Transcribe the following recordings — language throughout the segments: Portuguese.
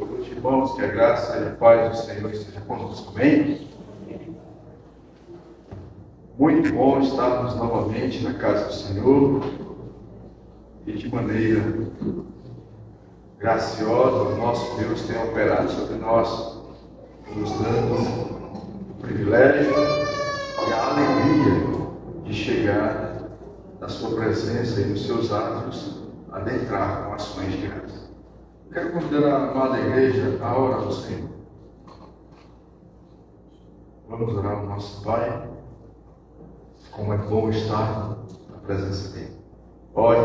Boa noite, irmãos, que a graça e a paz do Senhor esteja conosco. Amém? Muito bom estarmos novamente na casa do Senhor e de maneira graciosa o nosso Deus tem operado sobre nós, nos dando o privilégio e a alegria de chegar na sua presença e nos seus atos, adentrar com ações de graça. Quero convidar a amada igreja a orar ao Senhor. Vamos orar ao nosso Pai. Como é bom estar na presença dele. Ore,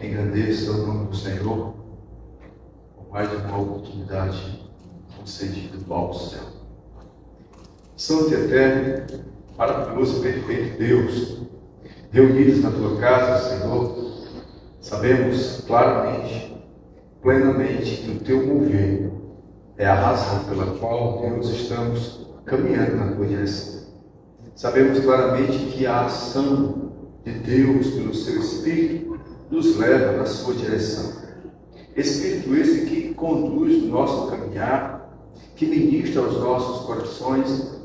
engrandeça o nome do Senhor, com mais uma oportunidade concedida do alto céu. Santo e eterno, maravilhoso e perfeito Deus, reunidos na tua casa, Senhor, sabemos claramente, plenamente que o teu mover é a razão pela qual, Deus, estamos caminhando na tua direção. Sabemos claramente que a ação de Deus pelo seu Espírito nos leva na sua direção. Espírito esse que conduz o nosso caminhar, que ministra aos nossos corações,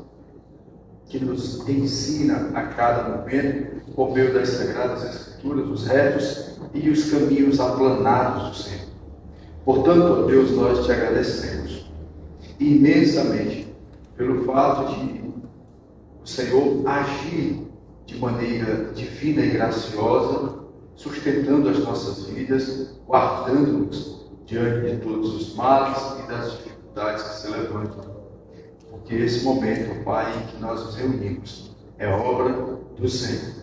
que nos ensina a cada momento, por meio das Sagradas Escrituras, os retos e os caminhos aplanados do Senhor. Portanto, ó Deus, nós te agradecemos imensamente pelo fato de o Senhor agir de maneira divina e graciosa, sustentando as nossas vidas, guardando-nos diante de todos os males e das dificuldades que se levantam. Porque esse momento, Pai, em que nós nos reunimos, é obra do Senhor.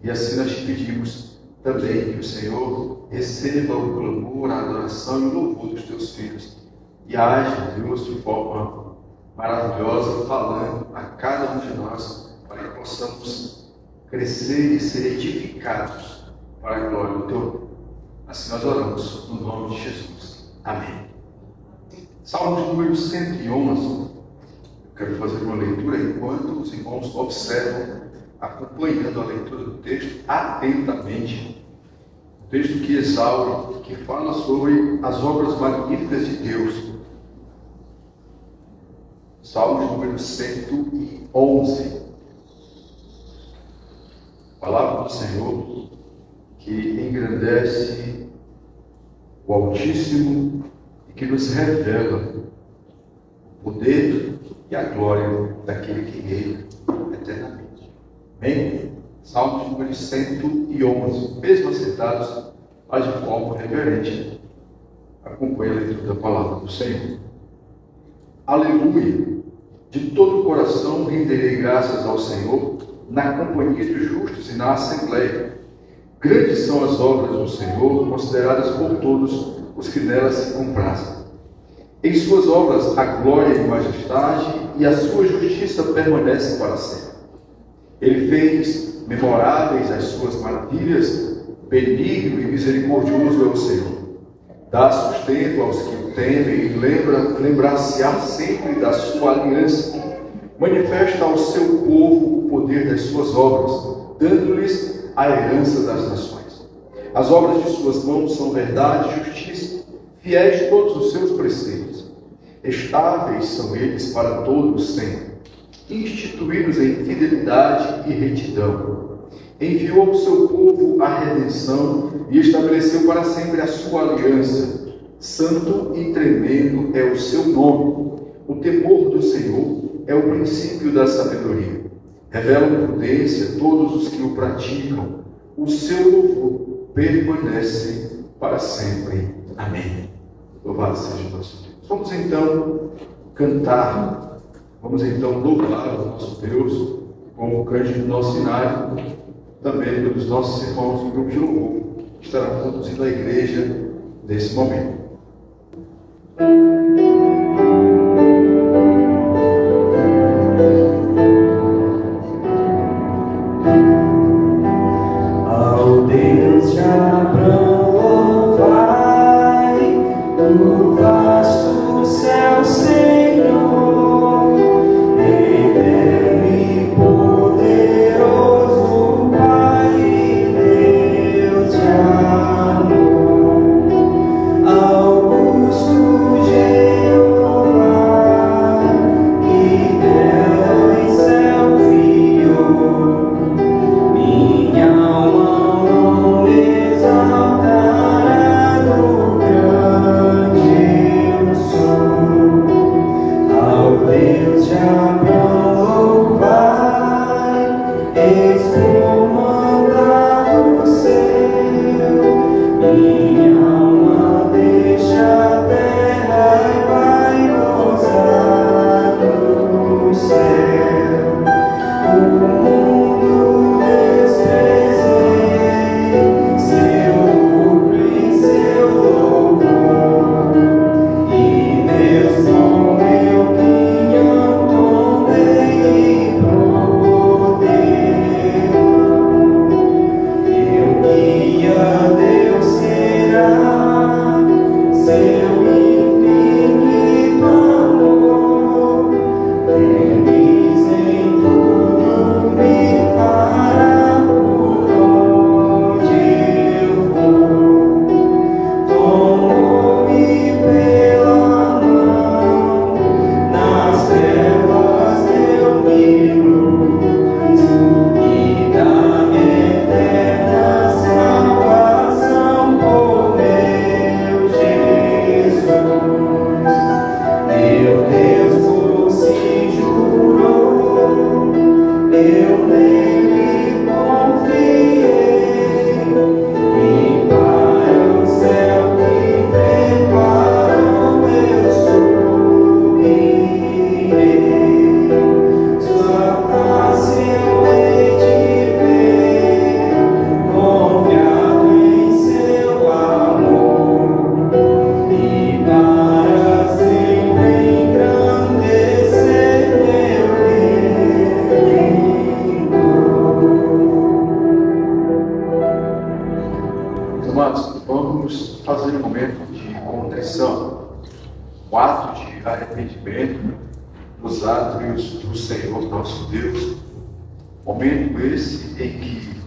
E assim nós te pedimos também que o Senhor receba o clamor, a adoração e o louvor dos teus filhos. E age, Deus, de forma maravilhosa, falando a cada um de nós, para que possamos crescer e ser edificados para a glória do teu nome. Assim nós oramos, no nome de Jesus. Amém. Salmos número 111. Eu quero fazer uma leitura enquanto os irmãos observam, acompanhando a leitura do texto atentamente. O texto que exalta, que fala sobre as obras magníficas de Deus. Salmos número 111. Palavra do Senhor que engrandece o Altíssimo e que nos revela o poder e a glória daquele que reina eternamente. Amém? Salmos número 111. Mesmo assentados, mas de forma reverente, acompanhe a leitura da palavra do Senhor. Aleluia! De todo o coração renderei graças ao Senhor, na companhia dos justos e na assembleia. Grandes são as obras do Senhor, consideradas por todos os que nelas se comprazem. Em suas obras a glória e majestade, e a sua justiça permanece para sempre. Ele fez memoráveis as suas maravilhas, benigno e misericordioso é o Senhor. Dá sustento aos que o temem e lembrar-se-á sempre da sua aliança. Manifesta ao seu povo o poder das suas obras, dando-lhes a herança das nações. As obras de suas mãos são verdade e justiça, fiéis todos os seus preceitos. Estáveis são eles para todos sempre, instituídos em fidelidade e retidão. Enviou ao seu povo a redenção e estabeleceu para sempre a sua aliança. Santo e tremendo é o seu nome. O temor do Senhor é o princípio da sabedoria. Revelam prudência todos os que o praticam. O seu louvor permanece para sempre. Amém. Louvado seja o nosso Deus. Vamos então cantar. Vamos então louvar o nosso Deus com o cântico do nosso cenário, também pelos nossos irmãos do grupo de louvor, que estarão conduzindo a igreja nesse momento. Ao Deus de Abraão louvai, no vasto céu, Senhor, eterno e poderoso Pai, Deus de amor. Augusto um ato de arrependimento nos átrios do Senhor nosso Deus. Momento esse em que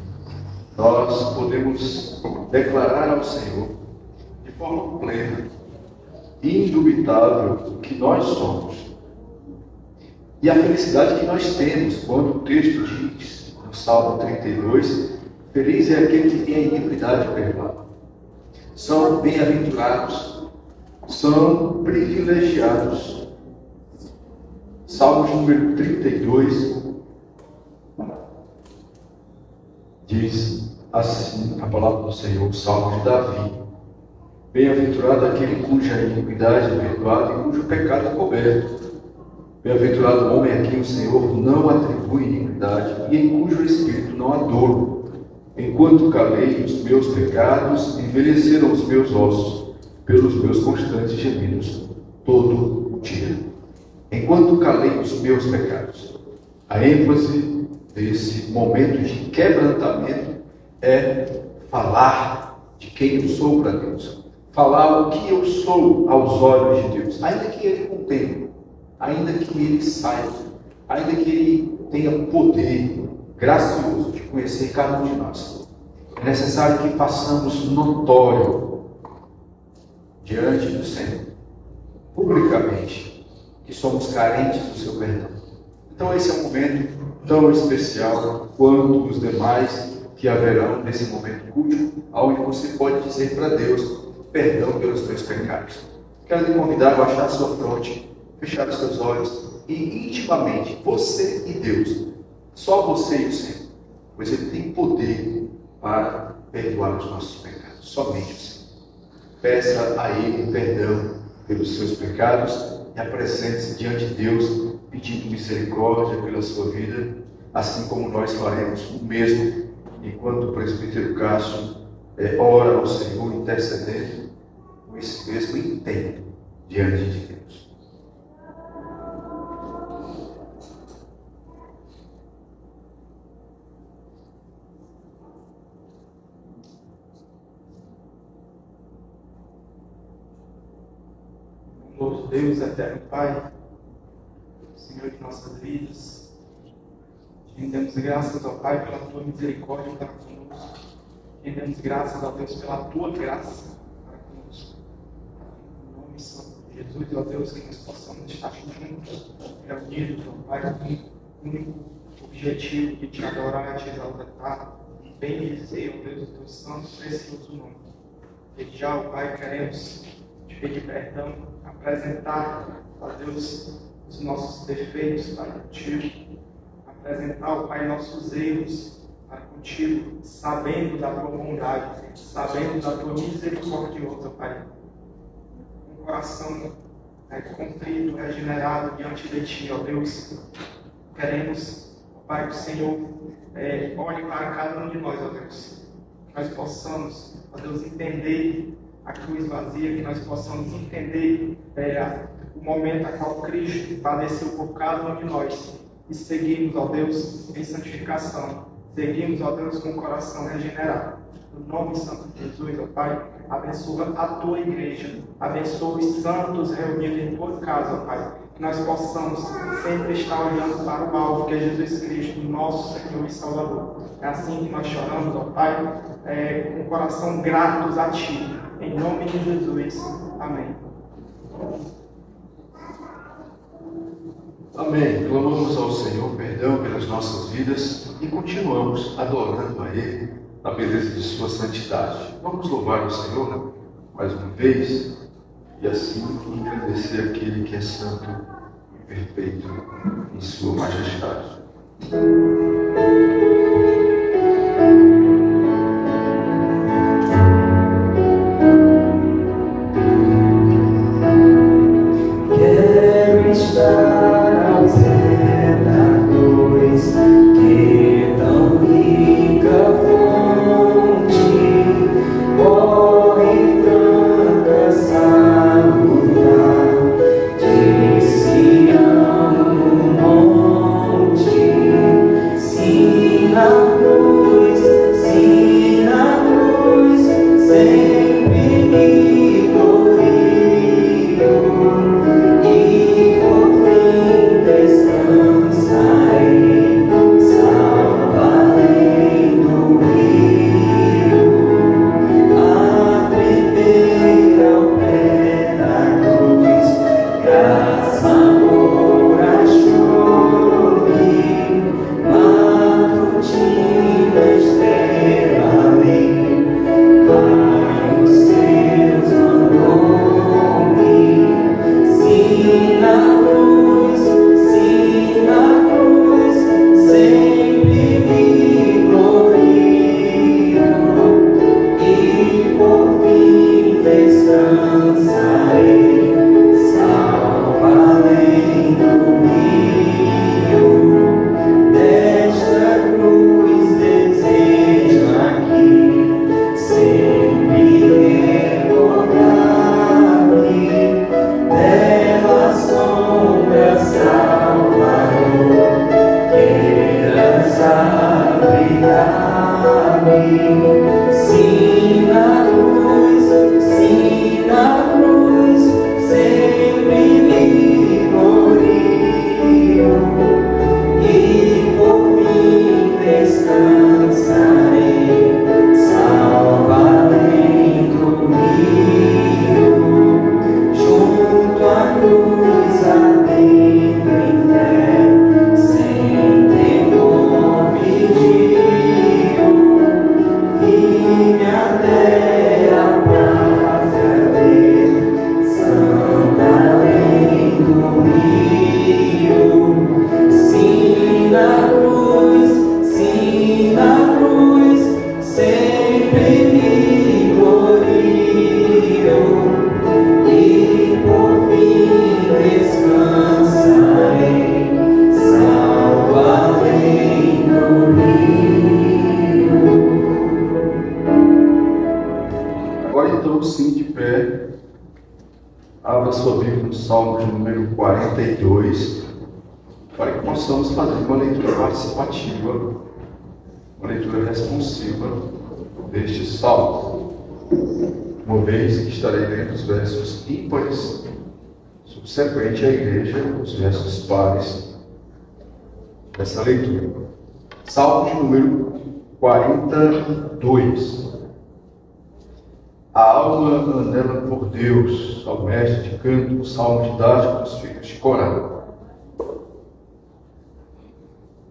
nós podemos declarar ao Senhor de forma plena e indubitável o que nós somos e a felicidade que nós temos quando o texto diz, no Salmo 32, feliz é aquele que tem a iniquidade perdoada. São bem-aventurados, são privilegiados. Salmos número 32 diz assim a palavra do Senhor, o Salmo de Davi: bem-aventurado aquele cuja iniquidade é perdoada e cujo pecado é coberto. Bem-aventurado o homem a quem o Senhor não atribui iniquidade e em cujo espírito não há dolo. Enquanto calei os meus pecados, envelheceram os meus ossos, pelos meus constantes gemidos, todo o dia. Enquanto calei os meus pecados. A ênfase desse momento de quebrantamento é falar de quem eu sou para Deus. Falar o que eu sou aos olhos de Deus, ainda que Ele contemple, ainda que Ele saiba, ainda que Ele tenha poder gracioso de conhecer cada um de nós. É necessário que façamos notório diante do Senhor, publicamente, que somos carentes do seu perdão. Então esse é um momento tão especial quanto os demais que haverão nesse momento culto, onde você pode dizer para Deus: perdão pelos meus pecados. Quero lhe convidar a baixar a sua fronte, fechar os seus olhos e intimamente, você e Deus, só você e o Senhor, pois Ele tem poder para perdoar os nossos pecados, somente o Senhor. Peça a Ele perdão pelos seus pecados e apresente-se diante de Deus pedindo misericórdia pela sua vida, assim como nós faremos o mesmo enquanto o presbítero Cássio ora ao Senhor intercedendo com esse mesmo intento diante de Deus. Nosso Deus, eterno Pai, Senhor de nossas vidas, te rendemos graças ao Pai pela tua misericórdia para conosco, te rendemos graças a Deus pela tua graça para conosco. Em nome santo de Jesus, ó Deus, que nós possamos estar juntos, reunidos, ó Pai, com o único objetivo de te adorar, te exaltar e bendizer, ó Deus, o teu santo e precioso nome. Desde já, ó Pai, queremos te pedir perdão, apresentar a Deus os nossos defeitos para contigo, apresentar, ó Pai, nossos erros para contigo, sabendo da tua bondade, sabendo da tua misericordiosa, Pai. Um coração contrito, regenerado diante de ti, ó Deus. Queremos, ó Pai, que o Senhor olhe para cada um de nós, ó Deus. Que nós possamos, ó Deus, entender a cruz vazia, que nós possamos entender o momento a qual Cristo padeceu por cada um de nós e seguirmos, ó Deus, em santificação, seguimos, ó Deus, com o coração regenerado. No nome santo de Jesus, ó Pai, abençoa a tua igreja, abençoa os santos reunidos em tua casa, ó Pai, que nós possamos sempre estar olhando para o alvo, que é Jesus Cristo, nosso Senhor e Salvador. É assim que nós choramos, ó Pai, com o coração gratos a Ti. Em nome de Jesus. Amém. Amém. Clamamos ao Senhor perdão pelas nossas vidas e continuamos adorando a Ele na beleza de sua santidade. Vamos louvar o Senhor mais uma vez e assim engrandecer aquele que é santo e perfeito em sua majestade. Sim, Sim, na cruz, sempre me glorio e por fim descansarei, salvo além do rio, junto à cruz ardendo em fé, sem temor vigio, vim até a pátria santa além do rio. Sim, na cruz, sempre me glorio e por fim descansarei, salvo além do rio. Agora então, sim, de pé, abra sua Bíblia no Salmo de número 42, para que possamos fazer uma leitura participativa, uma leitura responsiva deste Salmo, uma vez que estarei lendo os versos ímpares, subsequente à igreja, os versos pares dessa leitura. Salmo de número 42. A alma anela por Deus, ao mestre de canto, o salmo didático dos filhos de Corá.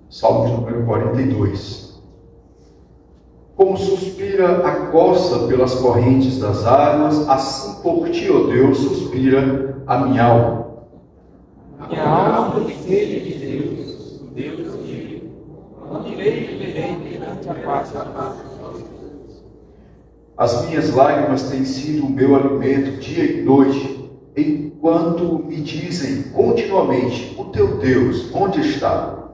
Salmo de número 42. Como suspira a coça pelas correntes das águas, assim por ti, ó Deus, suspira a minha alma. Minha alma tem sede de Deus, o Deus vivo. Onde irei e verei perante a face da face. As minhas lágrimas têm sido o meu alimento dia e noite, enquanto me dizem continuamente: o teu Deus, onde está?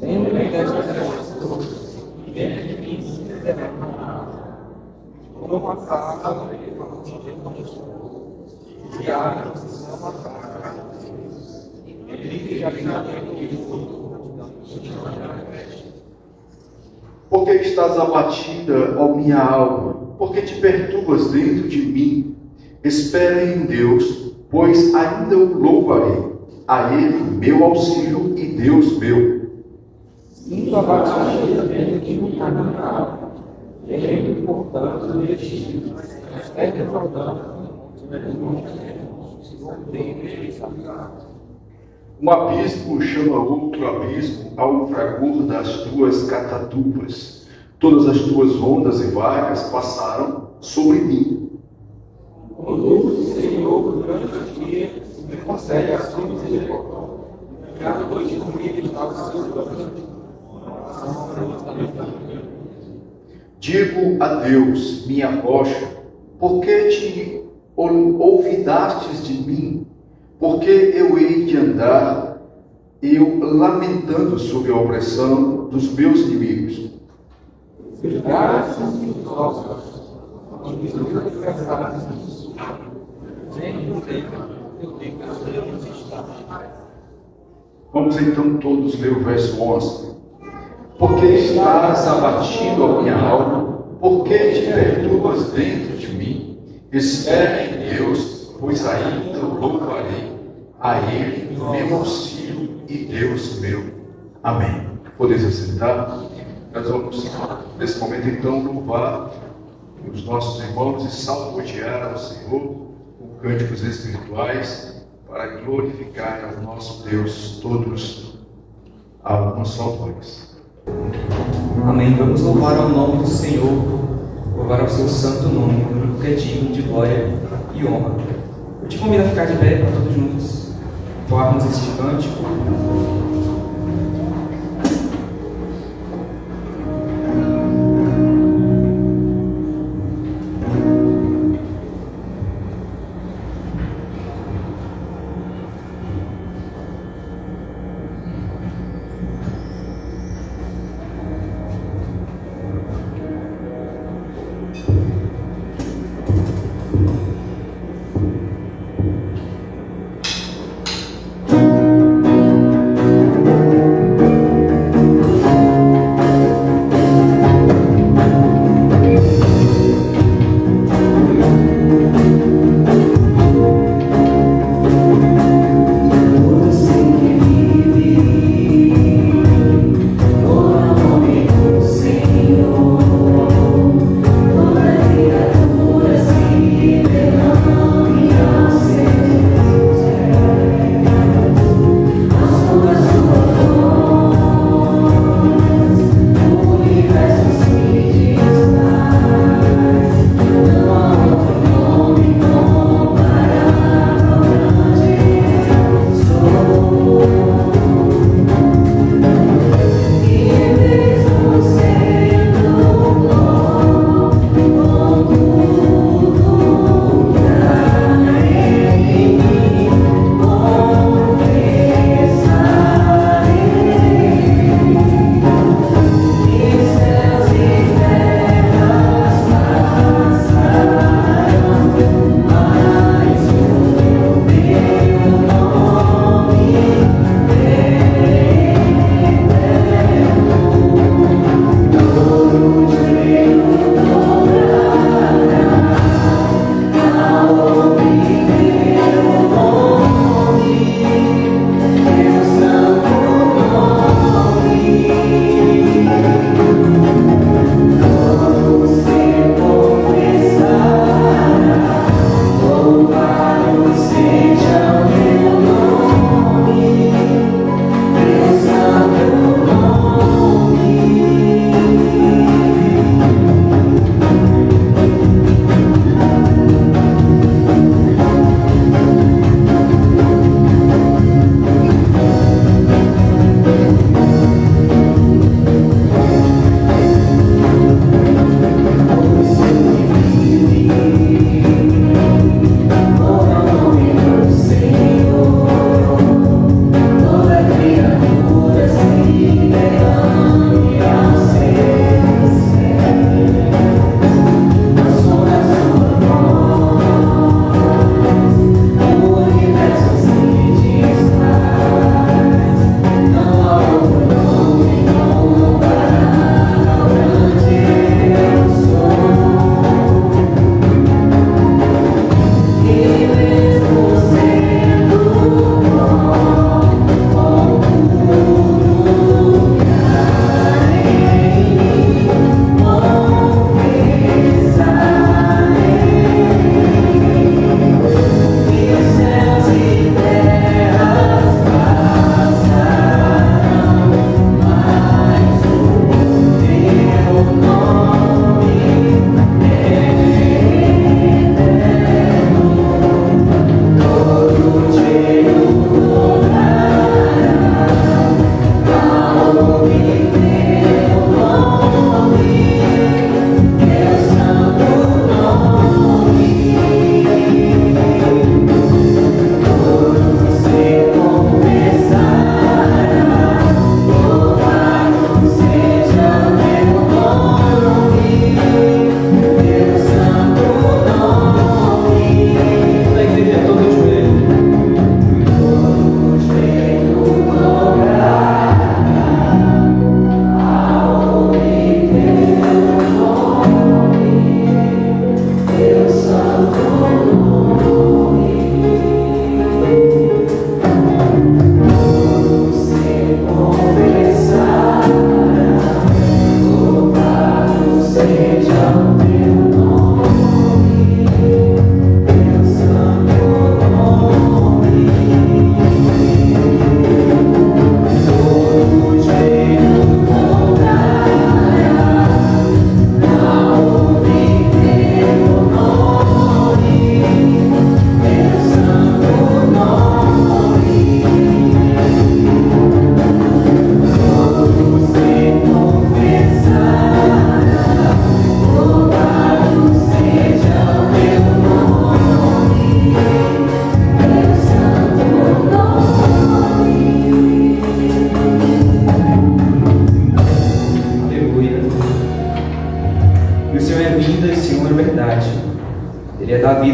Lembre-me destas pessoas, e dentro de mim se derrama como uma sábia de águas que são atacadas. Ele já vem na Porque estás abatida, ó minha alma? Porque te perturbas dentro de mim? Espera em Deus, pois ainda o louvarei. A Ele meu auxílio e Deus meu. Sinto a batida dentro de minha alma. Lembro, portanto, do destino. É defraudando. Um abismo chama outro abismo ao fragor das tuas catadupas. Todas as tuas ondas e vagas passaram sobre mim. Contudo, Senhor, durante o dia, me concede a sua misericórdia. Cada noite comigo está o seu plano. Digo a Deus, minha rocha, por que te olvidastes de mim? Porque eu hei de andar, eu lamentando sob a opressão dos meus inimigos. Graças a ossos, onde os meus adversários me insultam. Sempre o tempo, eu tenho que resistir. Vamos então todos ler o verso 11. Porque estás abatido, a minha alma, porque te perturbas dentro de mim? Espera em Deus, pois ainda o louvarei. A Ele meu auxílio e Deus meu. Amém. Podeis assentar? Nós vamos, nesse momento, então, louvar os nossos irmãos e salmodiar ao Senhor com cânticos espirituais para glorificar ao nosso Deus todos a uma só voz. Amém. Vamos louvar ao nome do Senhor, louvar ao seu santo nome, que é digno de glória e honra. Eu te convido a ficar de pé para todos juntos entoarmos este cântico.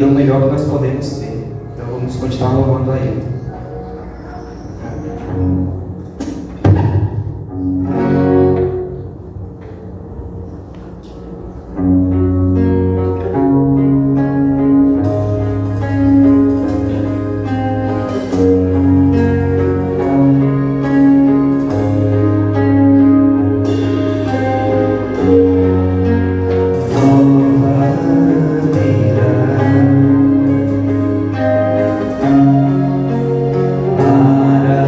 o melhor que nós podemos ter. Então vamos continuar louvando a Ele. Para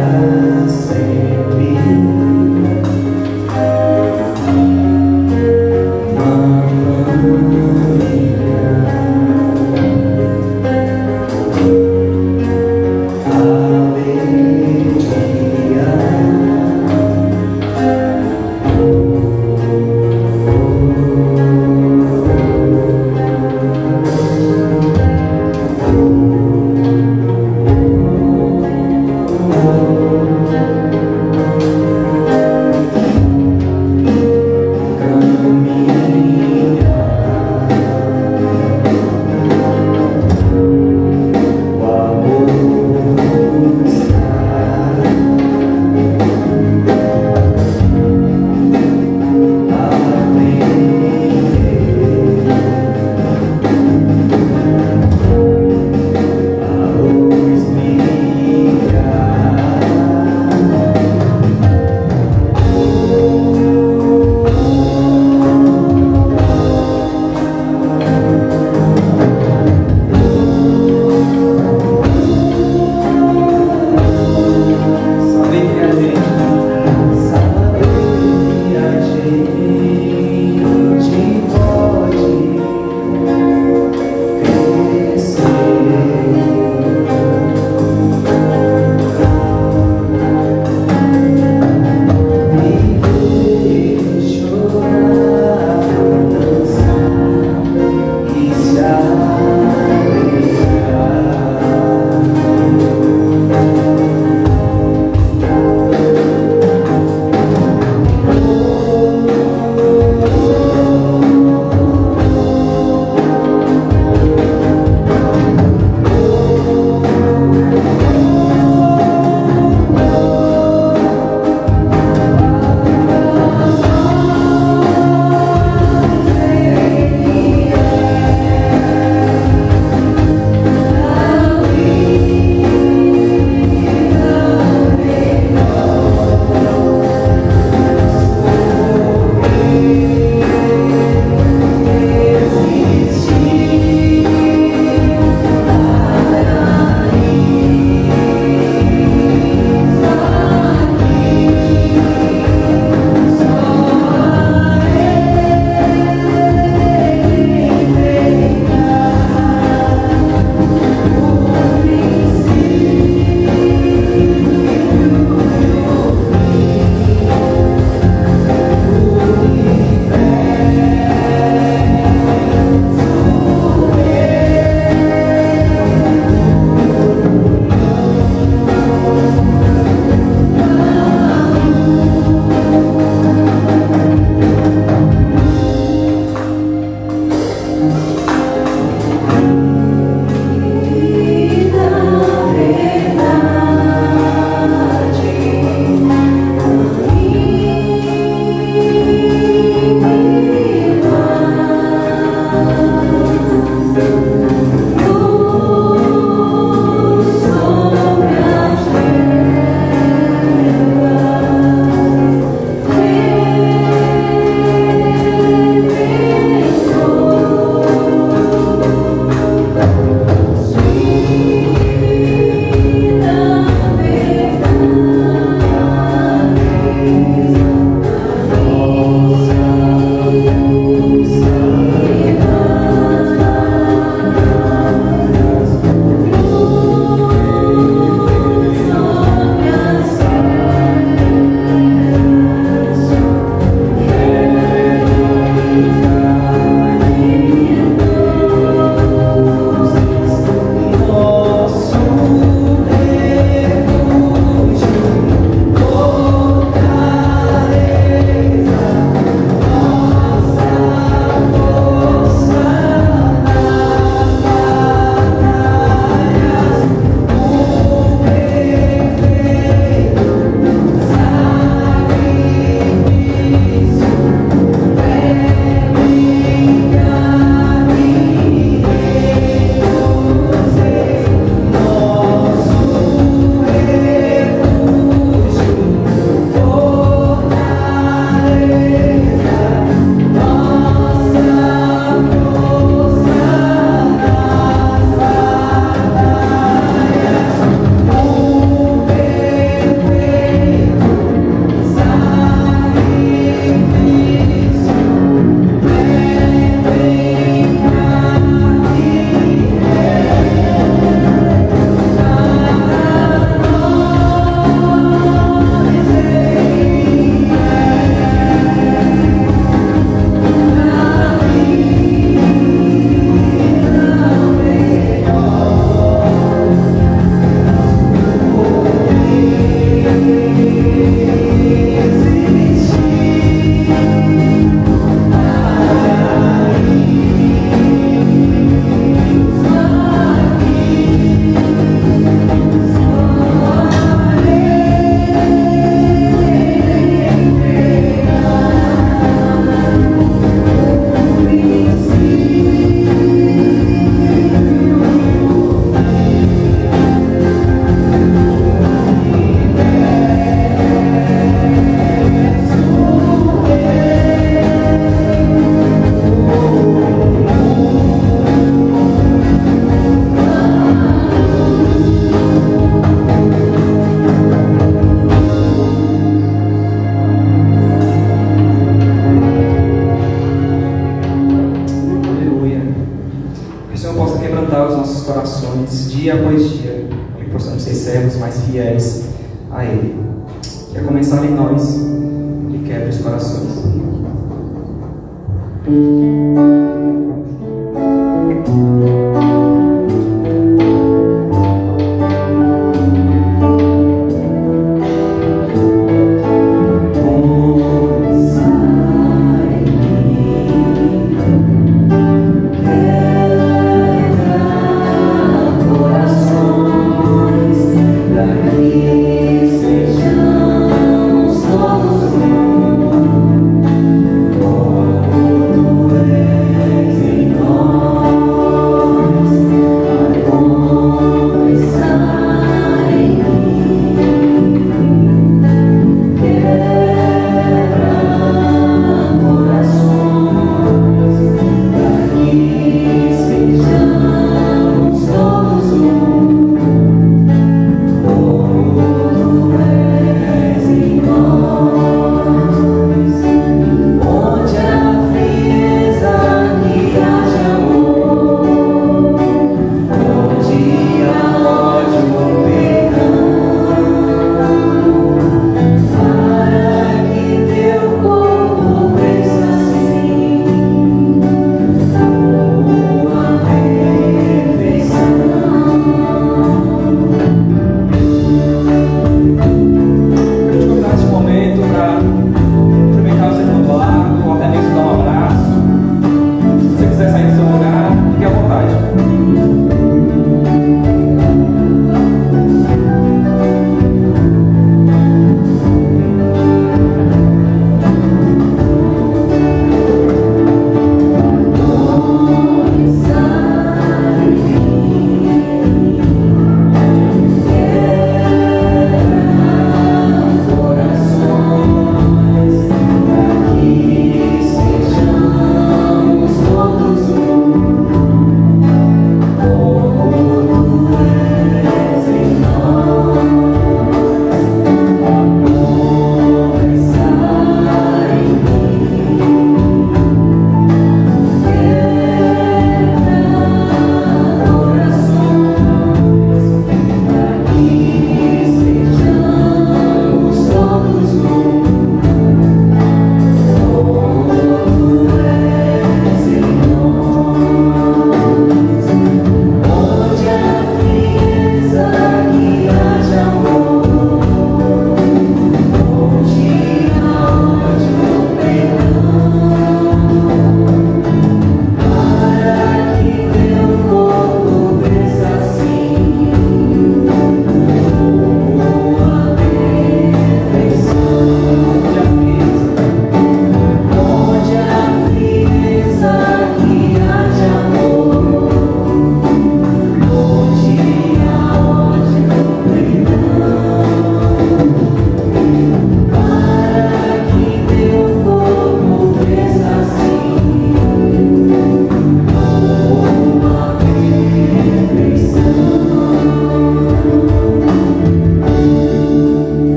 servos mais fiéis a Ele. Quer começar em nós e quebra os corações.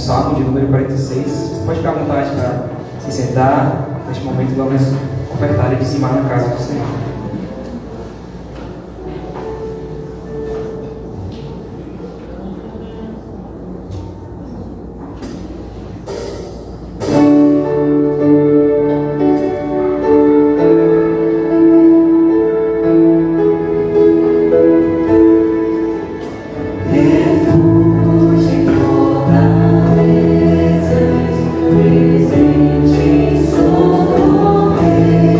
Salmo de número 46. Você pode ficar à vontade para se sentar. Neste momento vamos ofertar e dizimar na casa do Senhor. Presente, socorrer.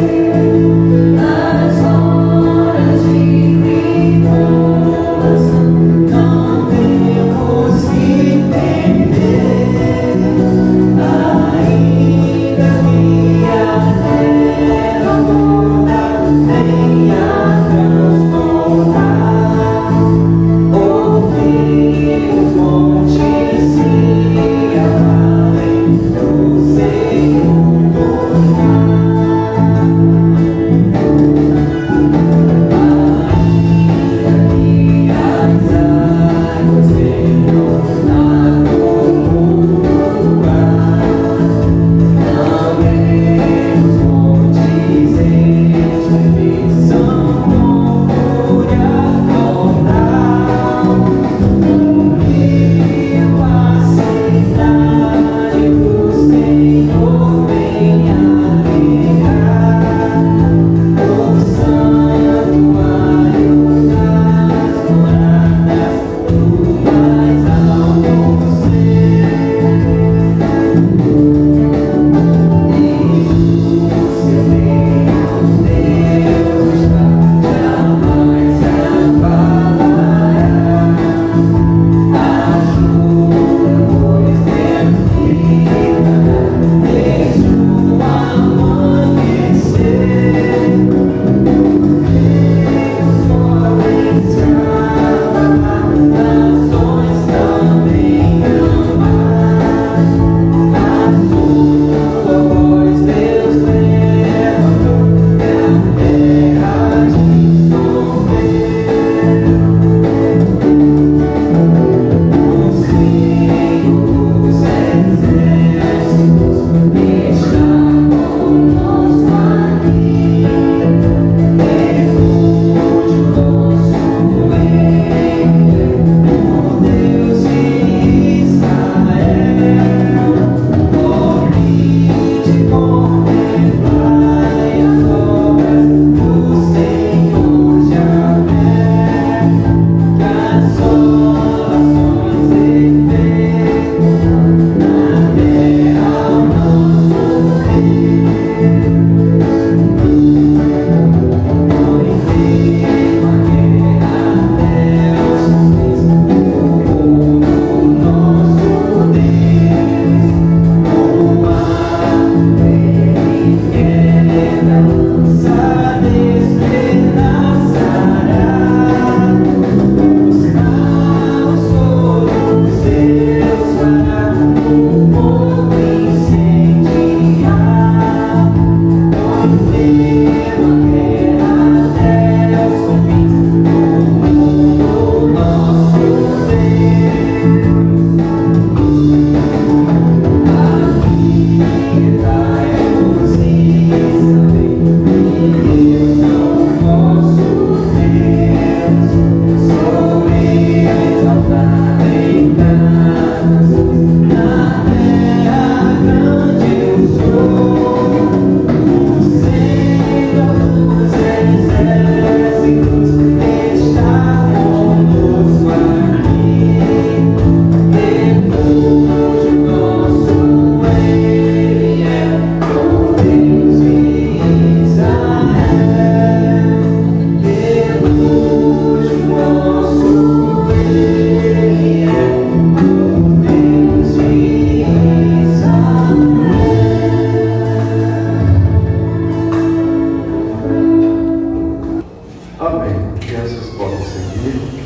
crianças podem seguir,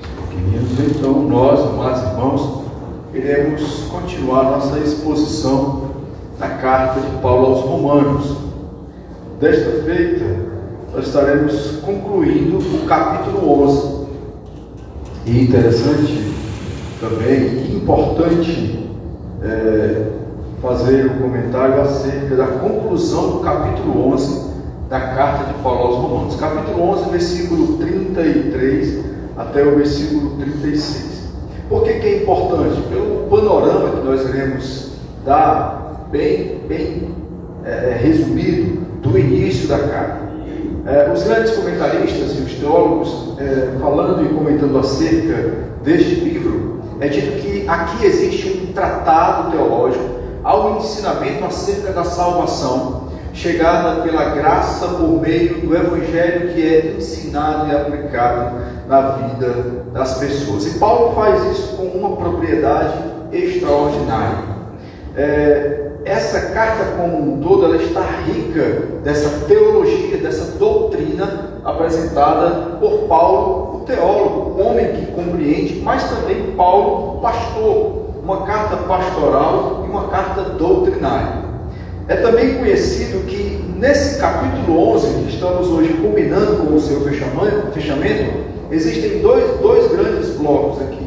os pequeninos. Então, nós, amados irmãos, iremos continuar nossa exposição na carta de Paulo aos Romanos. Desta feita, nós estaremos concluindo o capítulo 11. E interessante também, e importante, fazer um comentário acerca da conclusão do capítulo 11 da carta de Paulo aos Romanos. Capítulo 11, versículo 33 até o versículo 36. Por que é importante? Pelo panorama que nós iremos dar, bem resumido, do início da carta. Os grandes comentaristas e os teólogos, falando e comentando acerca deste livro, é dito que aqui existe um tratado teológico ao ensinamento acerca da salvação, chegada pela graça por meio do Evangelho que é ensinado e aplicado na vida das pessoas. E Paulo faz isso com uma propriedade extraordinária. Essa carta como um todo, ela está rica dessa teologia, dessa doutrina apresentada por Paulo, o teólogo, o homem que compreende, mas também Paulo, o pastor. Uma carta pastoral e uma carta doutrinária. É também conhecido que nesse capítulo 11, que estamos hoje combinando com o seu fechamento, existem dois grandes blocos aqui.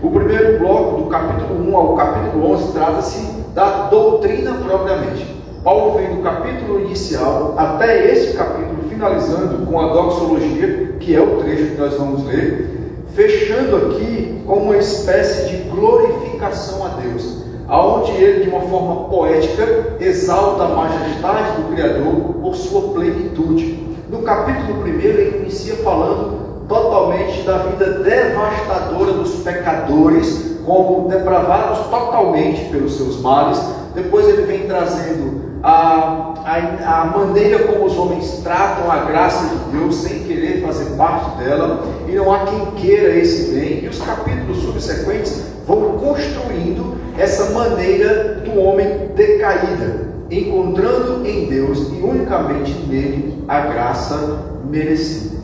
O primeiro bloco, do capítulo 1 ao capítulo 11, trata-se da doutrina propriamente. Paulo vem do capítulo inicial até esse capítulo, finalizando com a doxologia, que é o trecho que nós vamos ler, fechando aqui com uma espécie de glorificação a Deus, aonde ele, de uma forma poética, exalta a majestade do Criador por sua plenitude. No capítulo 1, ele inicia falando totalmente da vida devastadora dos pecadores, como depravados totalmente pelos seus males. Depois ele vem trazendo a maneira como os homens tratam a graça de Deus sem querer fazer parte dela, e não há quem queira esse bem. E os capítulos subsequentes vão construindo essa maneira do homem decaída, encontrando em Deus e unicamente nele a graça merecida.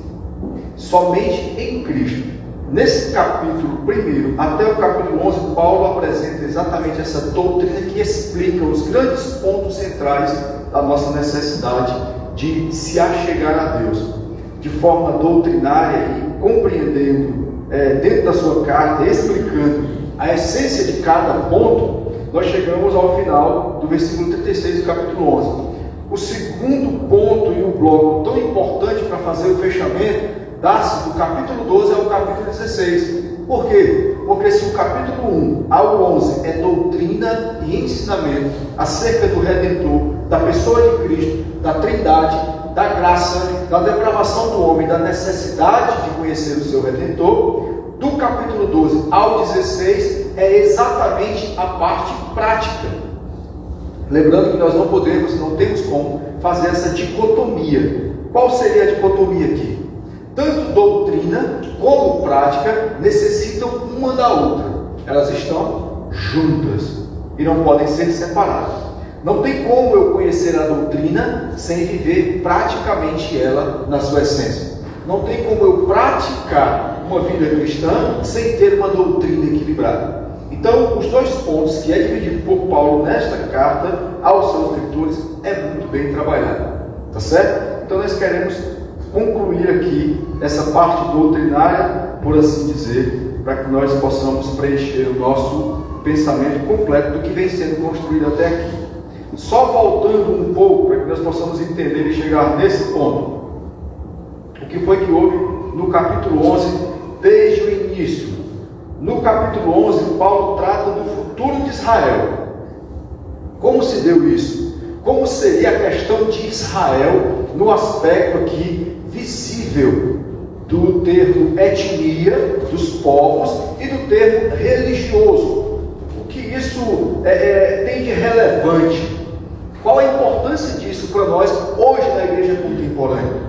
Somente em Cristo. Nesse capítulo 1 até o capítulo 11, Paulo apresenta exatamente essa doutrina que explica os grandes pontos centrais da nossa necessidade de se achegar a Deus, de forma doutrinária e compreendendo dentro da sua carta, explicando a essência de cada ponto. Nós chegamos ao final do versículo 36 do capítulo 11. O segundo ponto e o bloco tão importante para fazer o fechamento dá-se do capítulo 12 ao capítulo 16. Por quê? Porque se o capítulo 1 ao 11 é doutrina e ensinamento acerca do Redentor, da pessoa de Cristo, da Trindade, da graça, da depravação do homem, da necessidade de conhecer o seu Redentor, do capítulo 12 ao 16 é exatamente a parte prática. Lembrando que nós não temos como fazer essa dicotomia. Qual seria a dicotomia aqui? Tanto doutrina como prática necessitam uma da outra. Elas estão juntas e não podem ser separadas. Não tem como eu conhecer a doutrina sem viver praticamente ela na sua essência. Não tem como eu praticar uma vida cristã sem ter uma doutrina equilibrada. Então, os dois pontos que é dividido por Paulo nesta carta aos seus leitores é muito bem trabalhado. Tá certo? Então, nós queremos concluir aqui essa parte doutrinária, por assim dizer, para que nós possamos preencher o nosso pensamento completo do que vem sendo construído até aqui. Só voltando um pouco para que nós possamos entender e chegar nesse ponto. O que foi que houve no capítulo 11 desde o início? No capítulo 11, Paulo trata do futuro de Israel. Como se deu isso? Como seria a questão de Israel no aspecto aqui visível do termo etnia dos povos e do termo religioso? O que isso tem de relevante? Qual a importância disso para nós hoje na igreja contemporânea?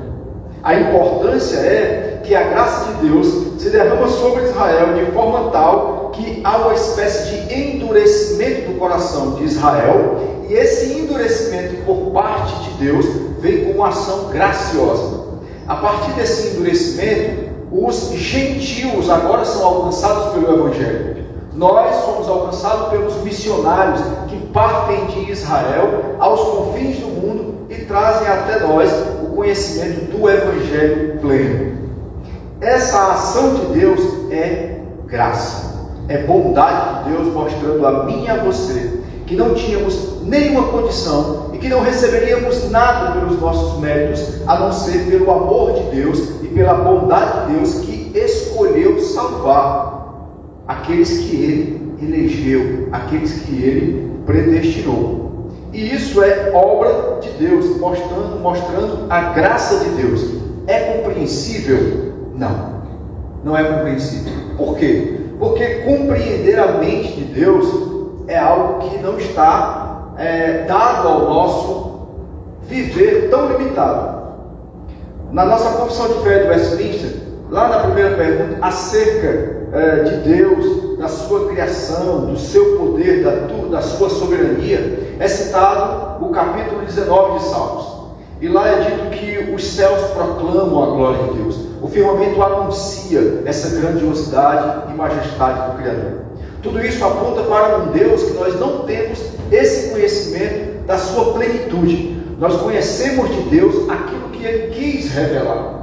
A importância é que a graça de Deus se derrama sobre Israel de forma tal que há uma espécie de endurecimento do coração de Israel, e esse endurecimento por parte de Deus vem com uma ação graciosa. a partir desse endurecimento, os gentios agora são alcançados pelo Evangelho. Nós somos alcançados pelos missionários que partem de Israel aos confins do mundo e trazem até nós o conhecimento do Evangelho pleno. Essa ação de Deus é graça, é bondade de Deus mostrando a mim e a você que não tínhamos nenhuma condição e que não receberíamos nada pelos nossos méritos, a não ser pelo amor de Deus e pela bondade de Deus que escolheu salvar aqueles que Ele elegeu, aqueles que Ele predestinou. E isso é obra de Deus, mostrando a graça de Deus. É compreensível? Não, não é compreensível. Por quê? Porque compreender a mente de Deus é algo que não está dado ao nosso viver tão limitado. Na nossa confissão de fé de Westminster, lá na primeira pergunta, acerca de Deus, da sua criação, do seu poder, da sua soberania, é citado o capítulo 19 de Salmos. E lá é dito que os céus proclamam a glória de Deus. O firmamento anuncia essa grandiosidade e majestade do Criador. Tudo isso aponta para um Deus que nós não temos esse conhecimento da sua plenitude. Nós conhecemos de Deus aquilo que Ele quis revelar.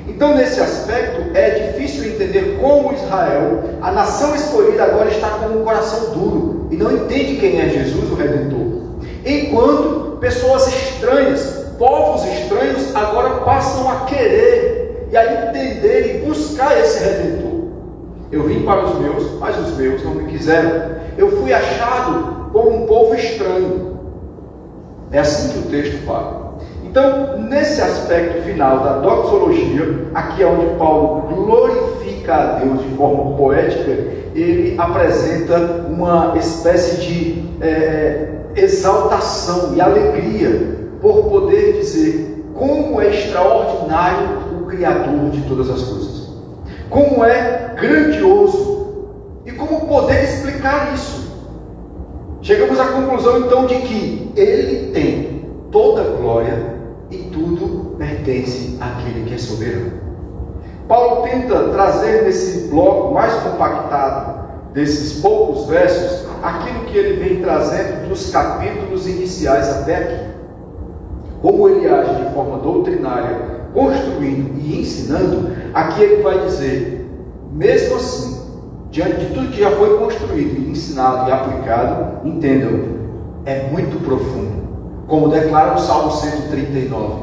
Então, nesse aspecto, é difícil entender como Israel, a nação escolhida, agora está com um coração duro e não entende quem é Jesus, o Redentor. Enquanto pessoas estranhas, povos estranhos, agora passam a querer e a entender e buscar esse Redentor. Eu vim para os meus, mas os meus não me quiseram. Eu fui achado por um povo estranho. É assim que o texto fala. Então, nesse aspecto final da doxologia, aqui é onde Paulo glorifica a Deus de forma poética, ele apresenta uma espécie de exaltação e alegria por poder dizer como é extraordinário o Criador de todas as coisas. Como é grandioso e como poder explicar isso. Chegamos à conclusão então de que Ele tem toda a glória e tudo pertence àquele que é soberano. Paulo tenta trazer nesse bloco mais compactado desses poucos versos aquilo que ele vem trazendo dos capítulos iniciais até aqui. Como ele age de forma doutrinária, construindo e ensinando, aqui ele vai dizer, mesmo assim, diante de tudo que já foi construído, ensinado e aplicado, entendam, é muito profundo. Como declara o Salmo 139,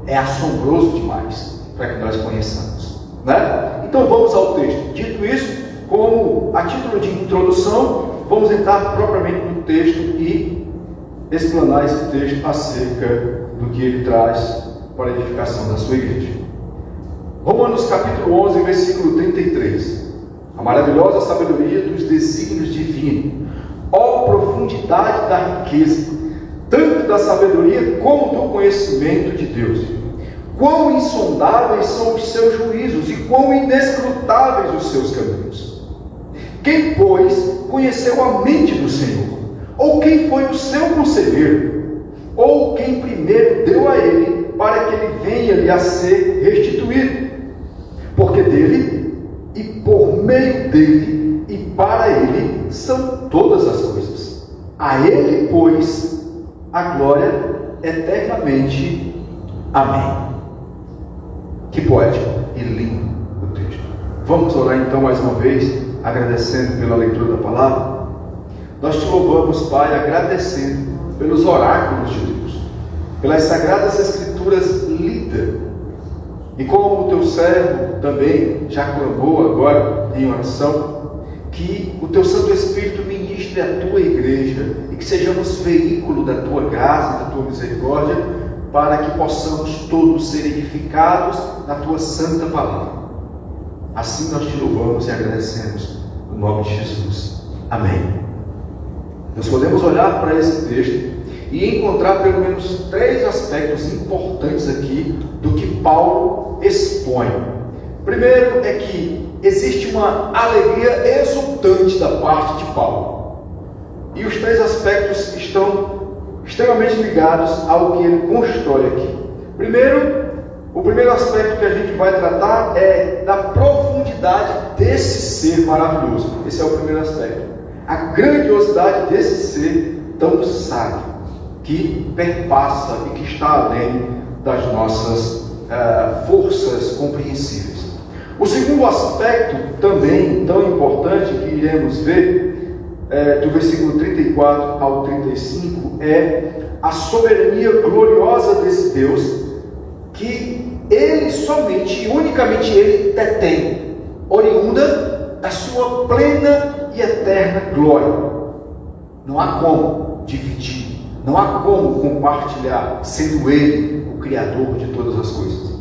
é assombroso demais para que nós conheçamos. Né? Então vamos ao texto. Dito isso, como a título de introdução, vamos entrar propriamente no texto e explanar esse texto acerca do que ele traz para a edificação da sua igreja. Romanos capítulo 11, versículo 33. A maravilhosa sabedoria dos desígnios divinos. Ó profundidade da riqueza, tanto da sabedoria como do conhecimento de Deus. Quão insondáveis são os seus juízos e quão inescrutáveis os seus caminhos. Quem, pois, conheceu a mente do Senhor? Ou quem foi o seu conselheiro? Ou quem primeiro deu a ele para que ele venha-lhe a ser restituído? Porque dele, e por meio dele, e para ele, são todas as coisas. A ele, pois, a glória eternamente. Amém. Que poético e lindo o texto. Vamos orar então mais uma vez, agradecendo pela leitura da palavra. Nós te louvamos, Pai, agradecendo pelos oráculos de Deus, pelas sagradas escrituras lidas. E como o teu servo também já clamou agora em oração, que o teu Santo Espírito ministre a tua igreja e que sejamos veículo da tua graça e da tua misericórdia, para que possamos todos ser edificados na tua santa palavra. Assim nós te louvamos e agradecemos, no nome de Jesus. Amém. Nós podemos olhar para esse texto e encontrar pelo menos 3 aspectos importantes aqui do que Paulo expõe. Primeiro é que existe uma alegria exultante da parte de Paulo. E os 3 aspectos estão extremamente ligados ao que ele constrói aqui. Primeiro, O primeiro aspecto que a gente vai tratar é da profundidade desse ser maravilhoso. Esse é o primeiro aspecto. A grandiosidade desse ser tão sábio, que perpassa e que está além das nossas forças compreensíveis. O segundo aspecto, também tão importante, que iremos ver, do versículo 34 ao 35, é a soberania gloriosa desse Deus, que Ele somente e unicamente Ele detém, oriunda da sua plena e eterna glória. Não há como dividir, não há como compartilhar, sendo Ele o Criador de todas as coisas.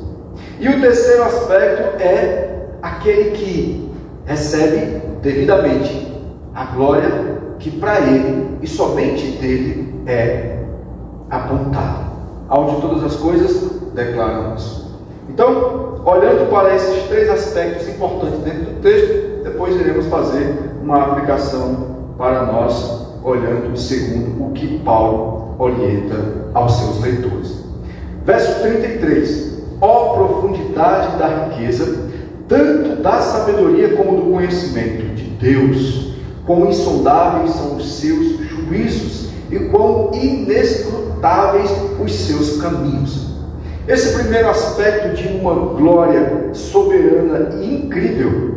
E o terceiro aspecto é aquele que recebe devidamente a glória que para Ele e somente dele é apontada, onde todas as coisas declaram isso. Então, olhando para esses três aspectos importantes dentro do texto, depois iremos fazer uma aplicação para nós, olhando segundo o que Paulo orienta aos seus leitores. Verso 33: ó profundidade da riqueza, tanto da sabedoria como do conhecimento de Deus, quão insondáveis são os seus juízos e quão inescrutáveis os seus caminhos. Esse primeiro aspecto de uma glória soberana e incrível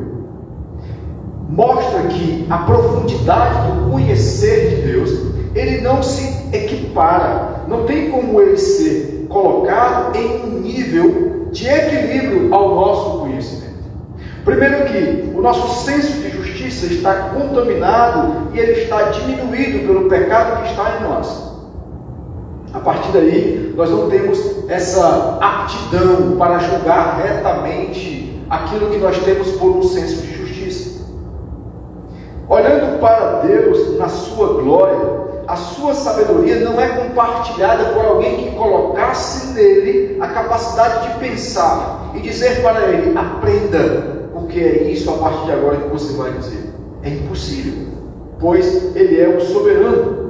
mostra que a profundidade do conhecer de Deus, ele não se equipara, não tem como ele ser colocado em um nível de equilíbrio ao nosso conhecimento. Primeiro que o nosso senso de justiça está contaminado e ele está diminuído pelo pecado que está em nós. A partir daí, nós não temos essa aptidão para julgar retamente aquilo que nós temos por um senso de justiça. Olhando para Deus na sua glória, a sua sabedoria não é compartilhada por alguém que colocasse nele a capacidade de pensar e dizer para ele: aprenda, porque é isso a partir de agora que você vai dizer. É impossível, pois ele é o soberano.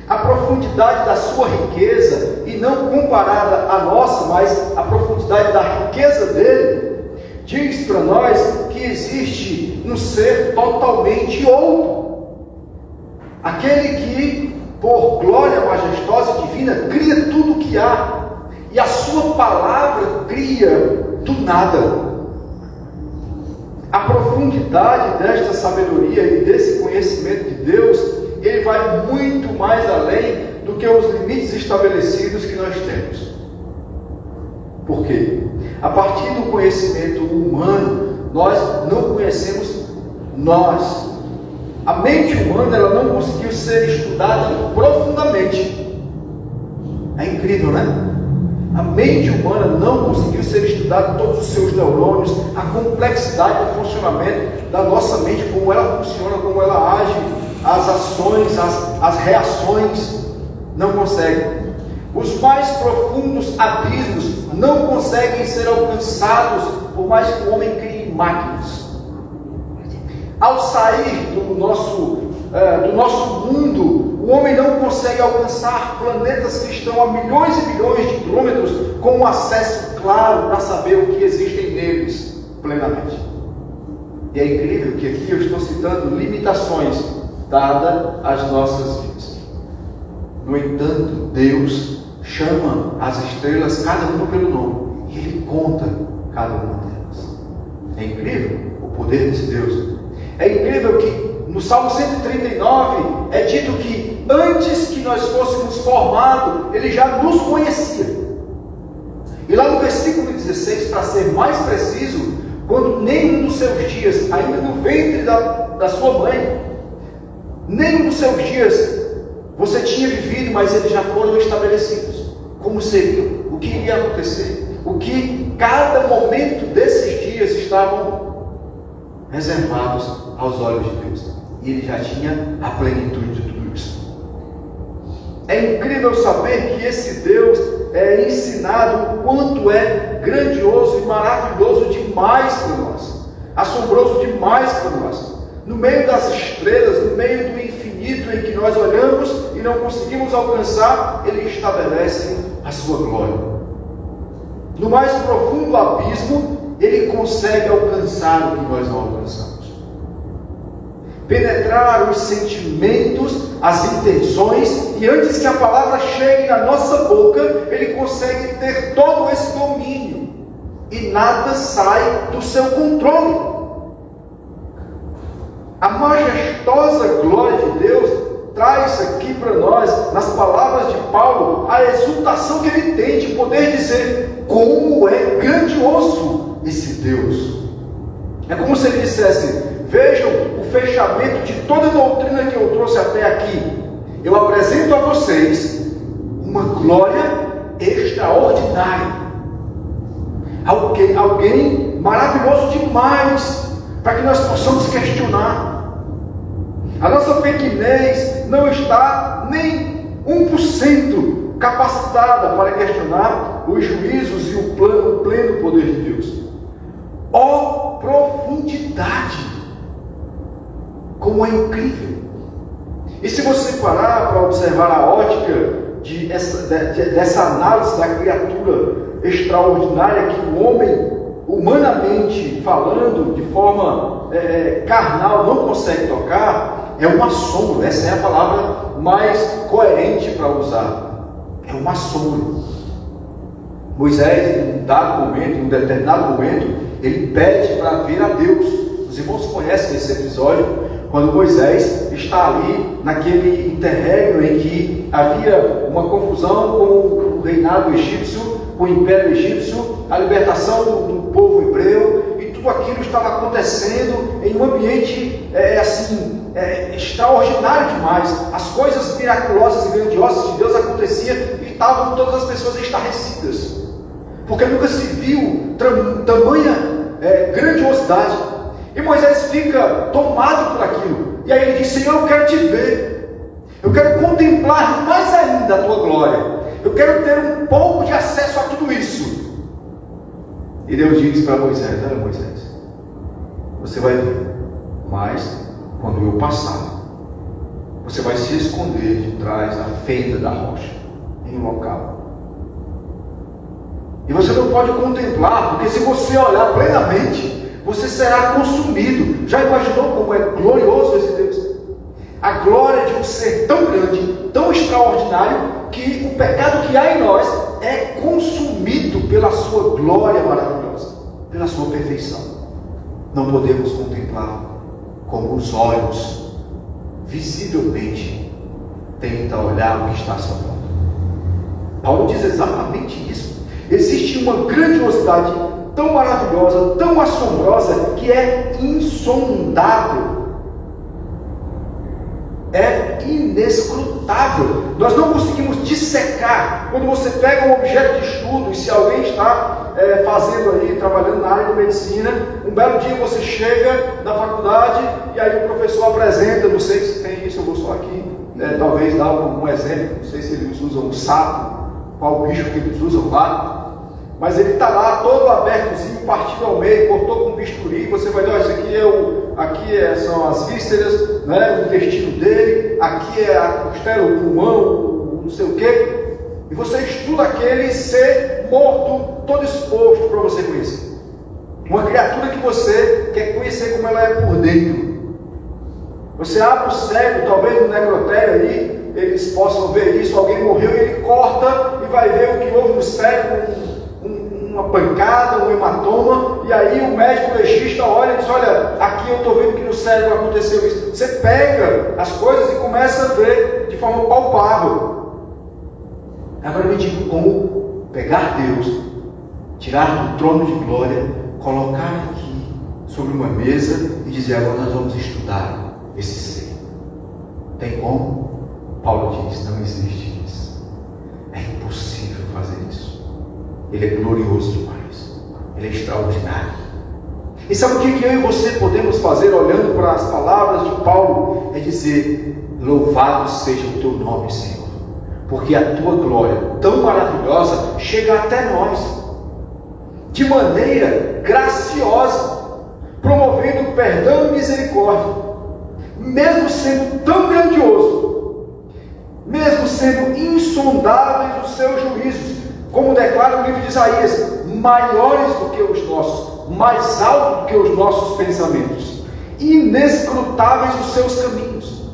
A profundidade da sua riqueza, e não comparada à nossa, mas a profundidade da riqueza dele, diz para nós que existe um ser totalmente outro. Aquele que, por glória majestosa e divina, cria tudo o que há, e a sua palavra cria do nada. A profundidade desta sabedoria e desse conhecimento de Deus, ele vai muito mais além do que os limites estabelecidos que nós temos. Por quê? A partir do conhecimento humano, nós não conhecemos nós. A mente humana, ela não conseguiu ser estudada profundamente. É incrível, né? A mente humana não conseguiu ser estudada, todos os seus neurônios, a complexidade do funcionamento da nossa mente, como ela funciona, como ela age, as ações, as reações, não conseguem. Os mais profundos abismos não conseguem ser alcançados, por mais que o homem crie máquinas. Ao sair do nosso mundo, o homem não consegue alcançar planetas que estão a milhões e milhões de quilômetros com um acesso claro para saber o que existem neles plenamente. E é incrível que aqui eu estou citando limitações dadas às nossas vidas. No entanto, Deus chama as estrelas, cada uma pelo nome, e Ele conta cada uma delas. É incrível o poder desse Deus. É incrível que no Salmo 139 é dito que antes que nós fôssemos formados, Ele já nos conhecia. E lá no versículo 16, para ser mais preciso, quando nenhum dos seus dias, ainda no ventre da sua mãe, nenhum dos seus dias você tinha vivido, mas eles já foram estabelecidos. Como seriam? O que iria acontecer? O que cada momento desses dias estavam reservados aos olhos de Deus. E Ele já tinha a plenitude de tudo isso. É incrível saber que esse Deus é ensinado o quanto é grandioso e maravilhoso demais para nós. Assombroso demais para nós. No meio das estrelas, no meio do infinito em que nós olhamos e não conseguimos alcançar, Ele estabelece a sua glória. no mais profundo abismo, Ele consegue alcançar o que nós não alcançamos. Penetrar os sentimentos, as intenções, e antes que a palavra chegue na nossa boca, Ele consegue ter todo esse domínio, e nada sai do seu controle. A majestosa glória de Deus traz aqui para nós, nas palavras de Paulo, a exultação que ele tem de poder dizer como é grandioso esse Deus. É como se ele dissesse: vejam o fechamento de toda a doutrina que eu trouxe até aqui. Eu apresento a vocês uma glória extraordinária. Alguém maravilhoso demais, para que nós possamos questionar. A nossa pequenez não está nem 1% capacitada para questionar os juízos e o pleno poder de Deus. Ó profundidade! Como é incrível! E se você parar para observar a ótica dessa análise da criatura extraordinária que o homem, humanamente falando, de forma carnal, não consegue tocar, é um assombro. Essa é a palavra mais coerente para usar. É um assombro. Moisés, em um determinado momento, ele pede para ver a Deus. Os irmãos conhecem esse episódio, quando Moisés está ali naquele interregno em que havia uma confusão com o reinado egípcio, com o império egípcio, a libertação do povo hebreu, e tudo aquilo estava acontecendo em um ambiente extraordinário demais. As coisas miraculosas e grandiosas de Deus aconteciam e estavam todas as pessoas estarrecidas, porque nunca se viu tamanha grandiosidade. E Moisés fica tomado por aquilo, e aí ele diz: Senhor, eu quero te ver, eu quero contemplar mais ainda a tua glória, eu quero ter um pouco de acesso a tudo isso. E Deus diz para Moisés: olha, Moisés, você vai ver, mas quando eu passar, você vai se esconder de trás da fenda da rocha, em um local. E você não pode contemplar, porque se você olhar plenamente, você será consumido. Já imaginou como é glorioso esse Deus? A glória de um ser tão grande, tão extraordinário, que o pecado que há em nós é consumido pela sua glória maravilhosa, pela sua perfeição. Não podemos contemplar como os olhos visivelmente tentam olhar o que está à sua volta. Paulo diz exatamente isso. Existe uma grandiosidade tão maravilhosa, tão assombrosa, que é insondável, é inescrutável. Nós não conseguimos dissecar. Quando você pega um objeto de estudo, e se alguém está fazendo aí, trabalhando na área de medicina, um belo dia você chega na faculdade e aí o professor apresenta, não sei se tem isso, eu vou só aqui talvez dar um exemplo, não sei se eles usam um sapo, qual bicho que eles usam lá, mas ele está lá todo abertozinho, partido ao meio, cortou com bisturi. Você vai ver: isso aqui são as vísceras, né, o intestino dele, aqui é a costela, o pulmão, não sei o quê. E você estuda aquele ser morto, todo exposto para você conhecer. Uma criatura que você quer conhecer como ela é por dentro. Você abre o cérebro, talvez no necrotério ali, eles possam ver isso. Alguém morreu e ele corta e vai ver o que houve no cérebro, uma pancada, um hematoma, e aí o médico legista olha e diz: olha, aqui eu estou vendo que no cérebro aconteceu isso. Você pega as coisas e começa a ver de forma palpável. Agora me diga como pegar Deus, tirar do trono de glória, colocar aqui sobre uma mesa e dizer: agora nós vamos estudar esse ser. Tem como? Paulo diz: não existe isso. É impossível fazer isso. Ele é glorioso demais. Ele é extraordinário. E sabe o que eu e você podemos fazer olhando para as palavras de Paulo? É dizer: louvado seja o teu nome, Senhor, porque a tua glória tão maravilhosa chega até nós de maneira graciosa, promovendo perdão e misericórdia, mesmo sendo tão grandioso, mesmo sendo insondáveis os seus juízos, como declara o livro de Isaías: maiores do que os nossos, mais altos do que os nossos pensamentos, inescrutáveis os seus caminhos.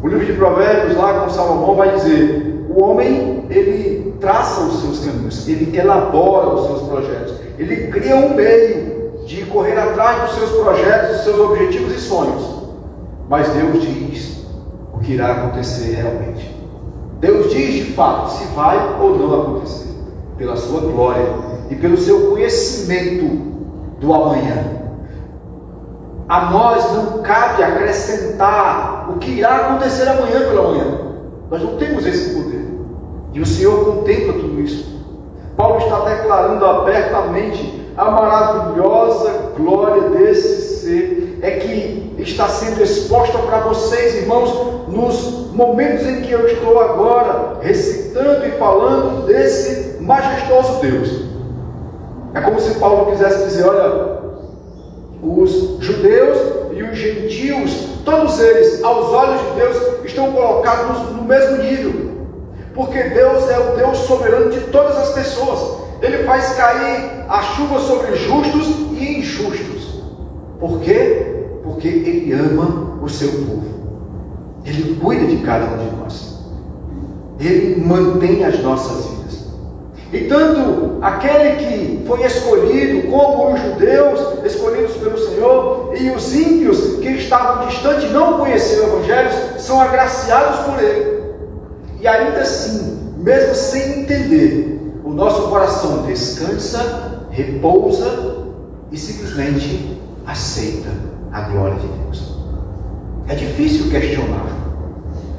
O livro de Provérbios, lá com Salomão, vai dizer: o homem, ele traça os seus caminhos, ele elabora os seus projetos, ele cria um meio de correr atrás dos seus projetos, dos seus objetivos e sonhos. Mas Deus diz o que irá acontecer realmente. Deus diz de fato se vai ou não acontecer, pela sua glória e pelo seu conhecimento do amanhã. A nós não cabe acrescentar o que irá acontecer amanhã pela manhã. Nós não temos esse poder. E o Senhor contempla tudo isso. Paulo está declarando abertamente a maravilhosa glória desse ser, é que está sendo exposta para vocês, irmãos, nos momentos em que eu estou agora recitando e falando desse majestoso Deus. É como se Paulo quisesse dizer: olha, os judeus e os gentios, todos eles, aos olhos de Deus, estão colocados no mesmo nível, porque Deus é o Deus soberano de todas as pessoas. Ele faz cair a chuva sobre justos e injustos. Por quê? Porque Ele ama o seu povo. Ele cuida de cada um de nós. Ele mantém as nossas vidas. E tanto aquele que foi escolhido, como os judeus escolhidos pelo Senhor, e os ímpios que estavam distantes e não conheciam o Evangelho, são agraciados por Ele. E ainda assim, mesmo sem entender, o nosso coração descansa, repousa e simplesmente aceita a glória de Deus. É difícil questionar.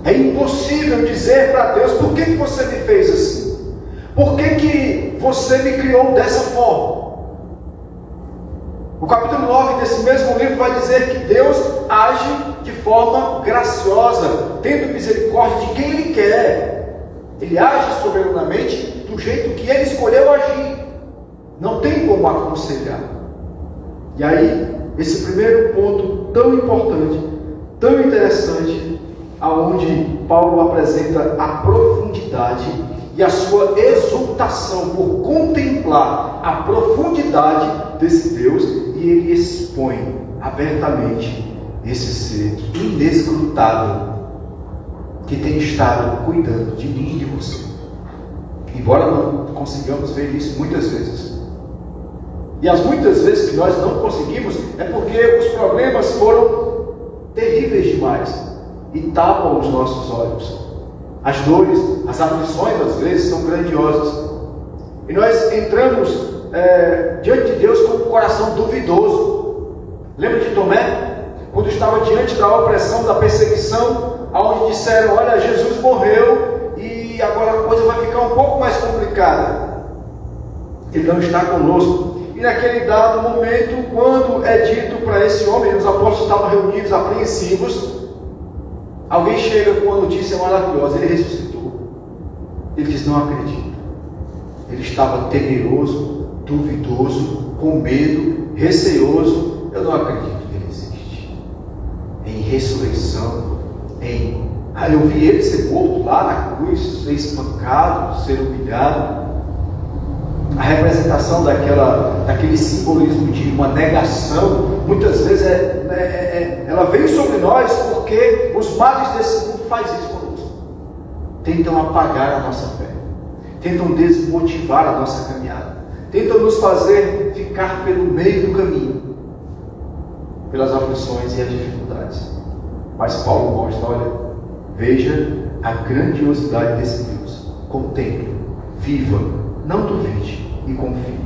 É impossível dizer para Deus: por que você me fez assim? Por que você me criou dessa forma? O capítulo 9 desse mesmo livro vai dizer que Deus age de forma graciosa, tendo misericórdia de quem Ele quer. Ele age soberanamente do jeito que Ele escolheu agir. Não tem como aconselhar. E aí, esse primeiro ponto tão importante, tão interessante, aonde Paulo apresenta a profundidade e a sua exultação por contemplar a profundidade desse Deus, e ele expõe abertamente esse ser inescrutável que tem estado cuidando de mim e de você. Embora não consigamos ver isso muitas vezes. E as muitas vezes que nós não conseguimos é porque os problemas foram terríveis demais e tapam os nossos olhos. As dores, as aflições às vezes são grandiosas. E nós entramos diante de Deus com o coração duvidoso. Lembra de Tomé? Quando estava diante da opressão, da perseguição, onde disseram: olha, Jesus morreu e agora a coisa vai ficar um pouco mais complicada. Ele não está conosco. E naquele dado momento, quando é dito para esse homem, os apóstolos estavam reunidos, apreensivos, alguém chega com uma notícia maravilhosa: ele ressuscitou. Ele diz: não acredito. Ele estava temeroso, duvidoso, com medo, receoso. Eu não acredito que ele existe. Em ressurreição, eu vi ele ser morto lá na cruz, ser espancado, ser humilhado. A representação daquele simbolismo de uma negação, muitas vezes ela vem sobre nós porque os males desse mundo fazem isso conosco. Tentam apagar a nossa fé, tentam desmotivar a nossa caminhada, tentam nos fazer ficar pelo meio do caminho, pelas aflições e as dificuldades. Mas Paulo mostra: olha, veja a grandiosidade desse Deus, contemple, viva, não duvide e confie.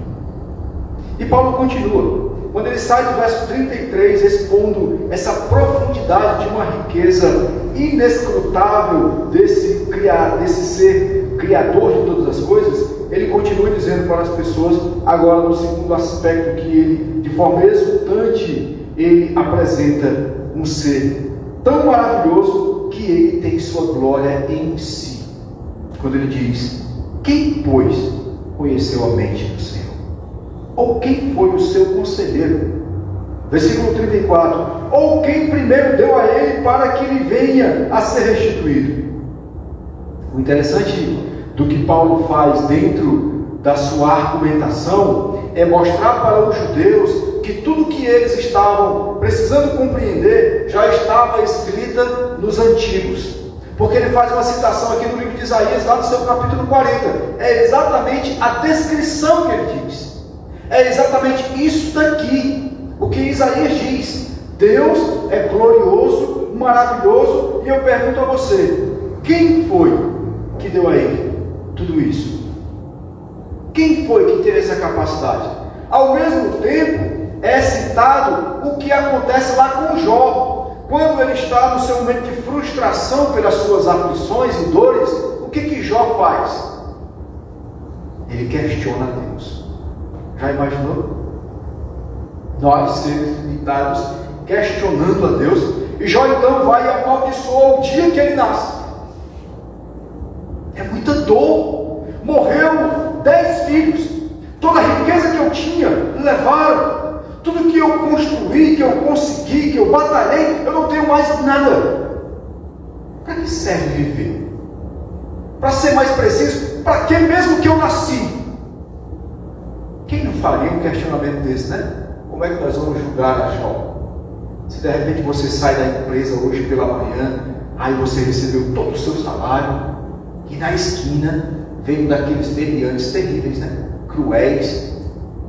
E Paulo continua, quando ele sai do verso 33, expondo essa profundidade de uma riqueza inescrutável desse ser criador de todas as coisas. Ele continua dizendo para as pessoas, agora no segundo aspecto, que ele, de forma exultante, ele apresenta um ser tão maravilhoso que ele tem sua glória em si. Quando ele diz: quem, pois, conheceu a mente do Senhor? Ou quem foi o seu conselheiro? Versículo 34. Ou quem primeiro deu a ele para que ele venha a ser restituído? O interessante do que Paulo faz dentro da sua argumentação é mostrar para os judeus que tudo que eles estavam precisando compreender já estava escrita nos antigos. Porque ele faz uma citação aqui no livro de Isaías, lá no seu capítulo 40. É exatamente a descrição que ele diz. É exatamente isso daqui, o que Isaías diz. Deus é glorioso, maravilhoso, e eu pergunto a você, quem foi que deu a ele tudo isso? Quem foi que teve essa capacidade? Ao mesmo tempo, é citado o que acontece lá com Jó. Quando ele está no seu momento de frustração pelas suas aflições e dores, o que Jó faz? Ele questiona Deus. Já imaginou? Nós, seres limitados, questionando a Deus, e Jó então vai e amaldiçoa o dia que ele nasce. É muita dor. Morreu 10 filhos. Toda a riqueza que eu tinha, levaram. Tudo que eu construí, que eu consegui, que eu batalhei, eu não tenho mais nada. Para que serve viver? Para ser mais preciso, para que mesmo que eu nasci? Quem não faria um questionamento desse, né? Como é que nós vamos julgar a Jó? Se de repente você sai da empresa hoje pela manhã, aí você recebeu todo o seu salário, e na esquina veio um daqueles meliantes terríveis, né? Cruéis,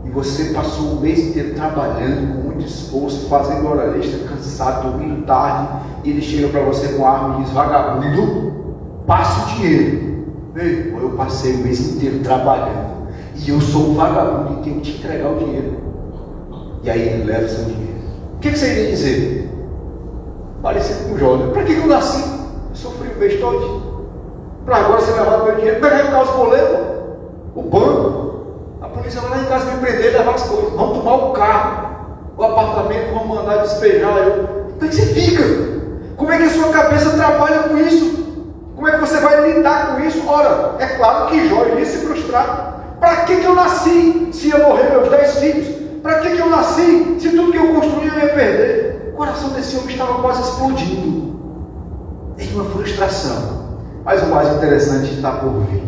e você passou o mês inteiro trabalhando com muito esforço, fazendo hora extra, cansado, dormindo tarde, e ele chega para você com a arma e diz: vagabundo, passe o dinheiro. Meu, eu passei o mês inteiro trabalhando, e eu sou um vagabundo e tenho que te entregar o dinheiro. E aí ele leva o seu dinheiro. O que você iria dizer? Parecido com o Jó. Para que eu nasci? Eu sofri o mês todo. Para agora você levar o meu dinheiro. Como é que vai ficar os boletos? O banco? A polícia vai lá em casa me prender e levar as coisas. Vão tomar o carro, o apartamento, vão mandar despejar eu. Como é que você fica? Como é que a sua cabeça trabalha com isso? Como é que você vai lidar com isso? Ora, é claro que Jó iria se frustrar. Para que eu nasci se ia morrer meus 10 filhos? Para que eu nasci se tudo que eu construí eu ia perder? O coração desse homem estava quase explodindo em uma frustração. Mas o mais interessante está por vir.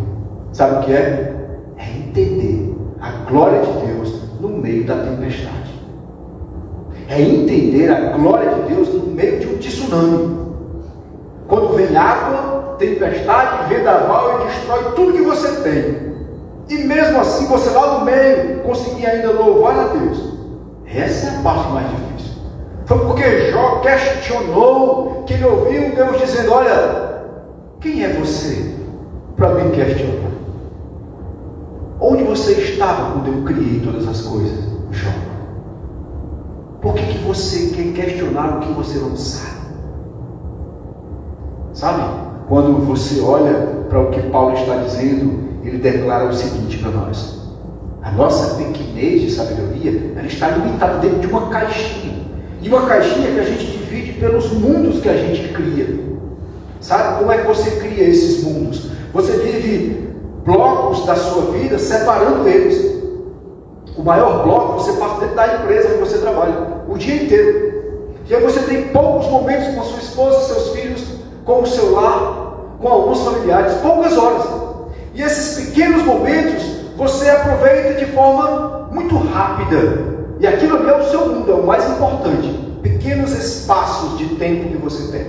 Sabe o que é? É entender a glória de Deus no meio da tempestade. É entender a glória de Deus no meio de um tsunami. Quando vem água, tempestade, vendaval e destrói tudo que você tem. E mesmo assim, você lá no meio conseguir ainda louvar a Deus. Essa é a parte mais difícil. Foi porque Jó questionou, que ele ouviu Deus dizendo: olha, quem é você para me questionar? Onde você estava quando eu criei todas as coisas, Jó? Por que você quer questionar o que você não sabe? Sabe? Quando você olha para o que Paulo está dizendo, ele declara o seguinte para nós: a nossa pequenez de sabedoria, ela está limitada dentro de uma caixinha. E uma caixinha que a gente divide pelos mundos que a gente cria. Sabe como é que você cria esses mundos? Você vive blocos da sua vida separando eles. O maior bloco você passa dentro da empresa que você trabalha o dia inteiro. E aí você tem poucos momentos com sua esposa, seus filhos, com o seu lar, com alguns familiares, poucas horas. E esses pequenos momentos você aproveita de forma muito rápida. E aquilo ali é o seu mundo, é o mais importante. Pequenos espaços de tempo que você tem.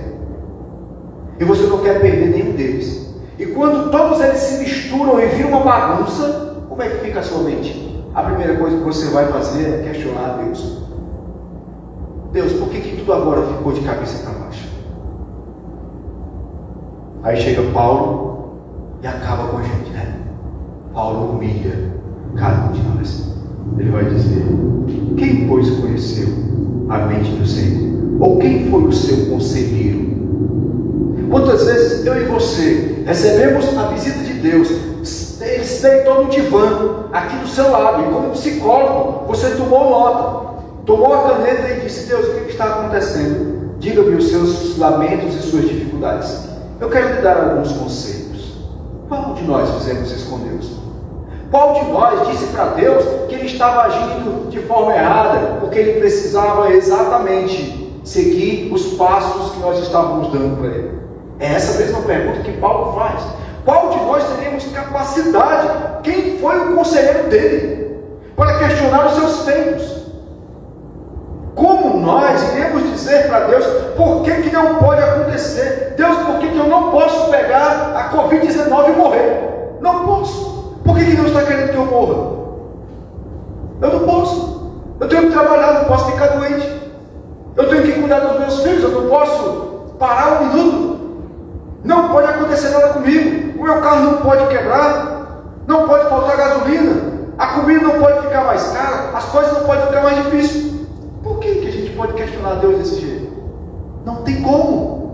E você não quer perder nenhum deles. E quando todos eles se misturam e viram uma bagunça, como é que fica a sua mente? A primeira coisa que você vai fazer é questionar a Deus. Deus, por que tudo agora ficou de cabeça para baixo? Aí chega Paulo e acaba com a gente, né? Paulo humilha cada um de nós. Ele vai dizer: quem, pois, conheceu a mente do Senhor? Ou quem foi o seu conselheiro? Quantas vezes eu e você recebemos a visita de Deus, ele se deitou no divã, aqui do seu lado, e como psicólogo, você tomou nota, tomou a caneta e disse: Deus, o que está acontecendo? Diga-me os seus lamentos e suas dificuldades. Eu quero lhe dar alguns conselhos. Qual de nós fizemos isso com Deus? Qual de nós disse para Deus que ele estava agindo de forma errada, porque ele precisava exatamente seguir os passos que nós estávamos dando para ele? É essa mesma pergunta que Paulo faz. Qual de nós teríamos capacidade? Quem foi o conselheiro dele para questionar os seus feitos? Como nós iremos dizer para Deus por que não pode acontecer? Deus, por que eu não posso pegar a Covid-19 e morrer? Não posso. Por que Deus está querendo que eu morra? Eu não posso. Eu tenho que trabalhar, não posso ficar doente. Eu tenho que cuidar dos meus filhos, eu não posso parar um minuto. Não pode acontecer nada comigo. O meu carro não pode quebrar. Não pode faltar gasolina. A comida não pode ficar mais cara. As coisas não podem ficar mais difíceis. Por que a gente pode questionar Deus desse jeito? Não tem como.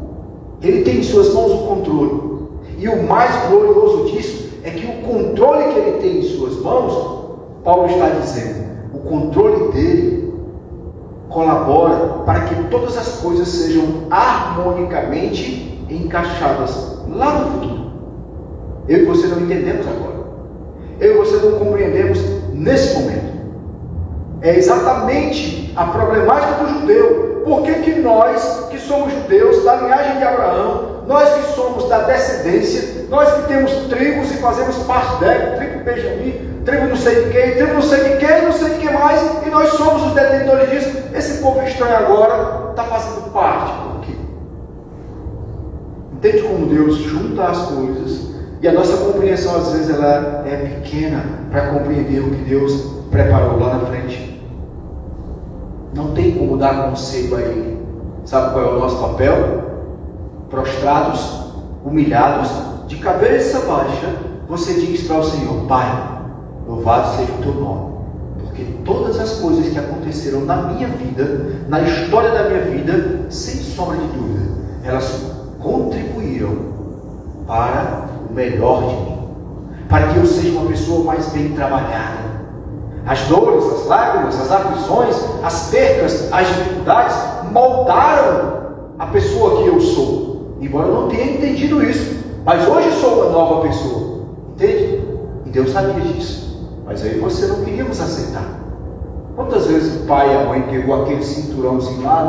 Ele tem em suas mãos o controle. E o mais glorioso disso é que o controle que ele tem em suas mãos, Paulo está dizendo, o controle dele colabora para que todas as coisas sejam harmonicamente encaixadas lá no futuro. Eu e você não entendemos agora. Eu e você não compreendemos nesse momento. É exatamente a problemática do judeu. Por que nós, que somos judeus, da linhagem de Abraão, nós que somos da descendência, nós que temos tribos e fazemos parte dela, tribo Benjamim, tribo não sei de quem, tribo não sei de quem, não sei de quem mais, e nós somos os detentores disso, esse povo estranho agora está fazendo parte. Por quê? Entende como Deus junta as coisas, e a nossa compreensão às vezes ela é pequena para compreender o que Deus preparou lá na frente. Não tem como dar conselho a Ele. Sabe qual é o nosso papel? Prostrados, humilhados, de cabeça baixa, você diz para o Senhor: Pai, louvado seja o teu nome, porque todas as coisas que aconteceram na minha vida, na história da minha vida, sem sombra de dúvida, elas contribuíram para o melhor de mim, para que eu seja uma pessoa mais bem trabalhada. As dores, as lágrimas, as aflições, as percas, as dificuldades moldaram a pessoa que eu sou. Embora eu não tenha entendido isso, mas hoje sou uma nova pessoa. Entende? E Deus sabia disso. Mas eu e você não queríamos aceitar. Quantas vezes o pai e a mãe pegou aquele cinturãozinho lá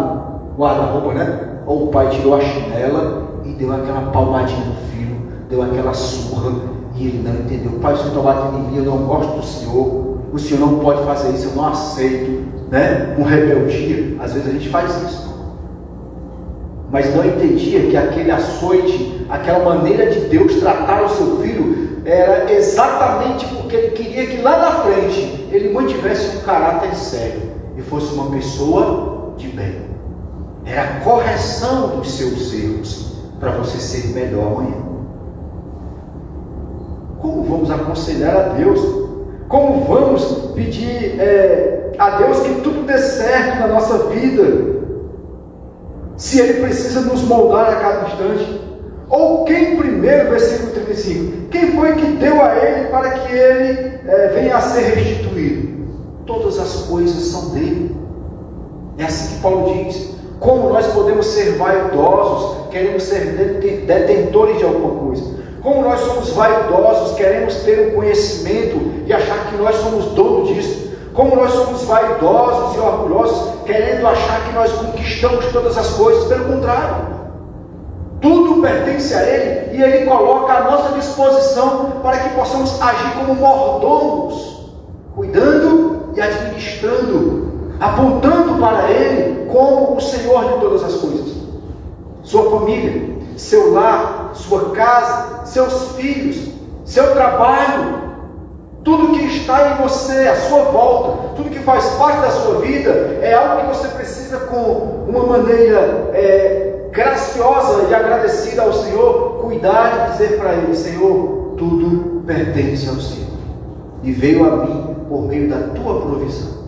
no guarda-roupa, né? Ou o pai tirou a chinela e deu aquela palmadinha no filho, deu aquela surra, e ele não entendeu. Pai, o senhor está batendo em mim, eu não gosto do senhor. O senhor não pode fazer isso, eu não aceito, né? Com rebeldia, às vezes a gente faz isso, mas não entendia que aquele açoite, aquela maneira de Deus tratar o seu filho, era exatamente porque Ele queria que lá na frente ele mantivesse um caráter sério e fosse uma pessoa de bem. Era a correção dos seus erros para você ser melhor amanhã. Como vamos aconselhar a Deus? Como vamos pedir a Deus que tudo dê certo na nossa vida, se Ele precisa nos moldar a cada instante? Ou quem primeiro, versículo 35, quem foi que deu a Ele para que Ele venha a ser restituído? Todas as coisas são dele. É assim que Paulo diz. Como nós podemos ser vaidosos, queremos ser detentores de alguma coisa? Como nós somos vaidosos, queremos ter um conhecimento e achar que nós somos donos disso. Como nós somos vaidosos e orgulhosos, querendo achar que nós conquistamos todas as coisas. Pelo contrário, tudo pertence a Ele e Ele coloca à nossa disposição para que possamos agir como mordomos, cuidando e administrando, apontando para Ele como o Senhor de todas as coisas. Sua família, seu lar, sua casa, seus filhos, seu trabalho, tudo que está em você, à sua volta, tudo que faz parte da sua vida, é algo que você precisa, com uma maneira graciosa e agradecida ao Senhor, cuidar e dizer para Ele: Senhor, tudo pertence ao Senhor e veio a mim por meio da tua provisão.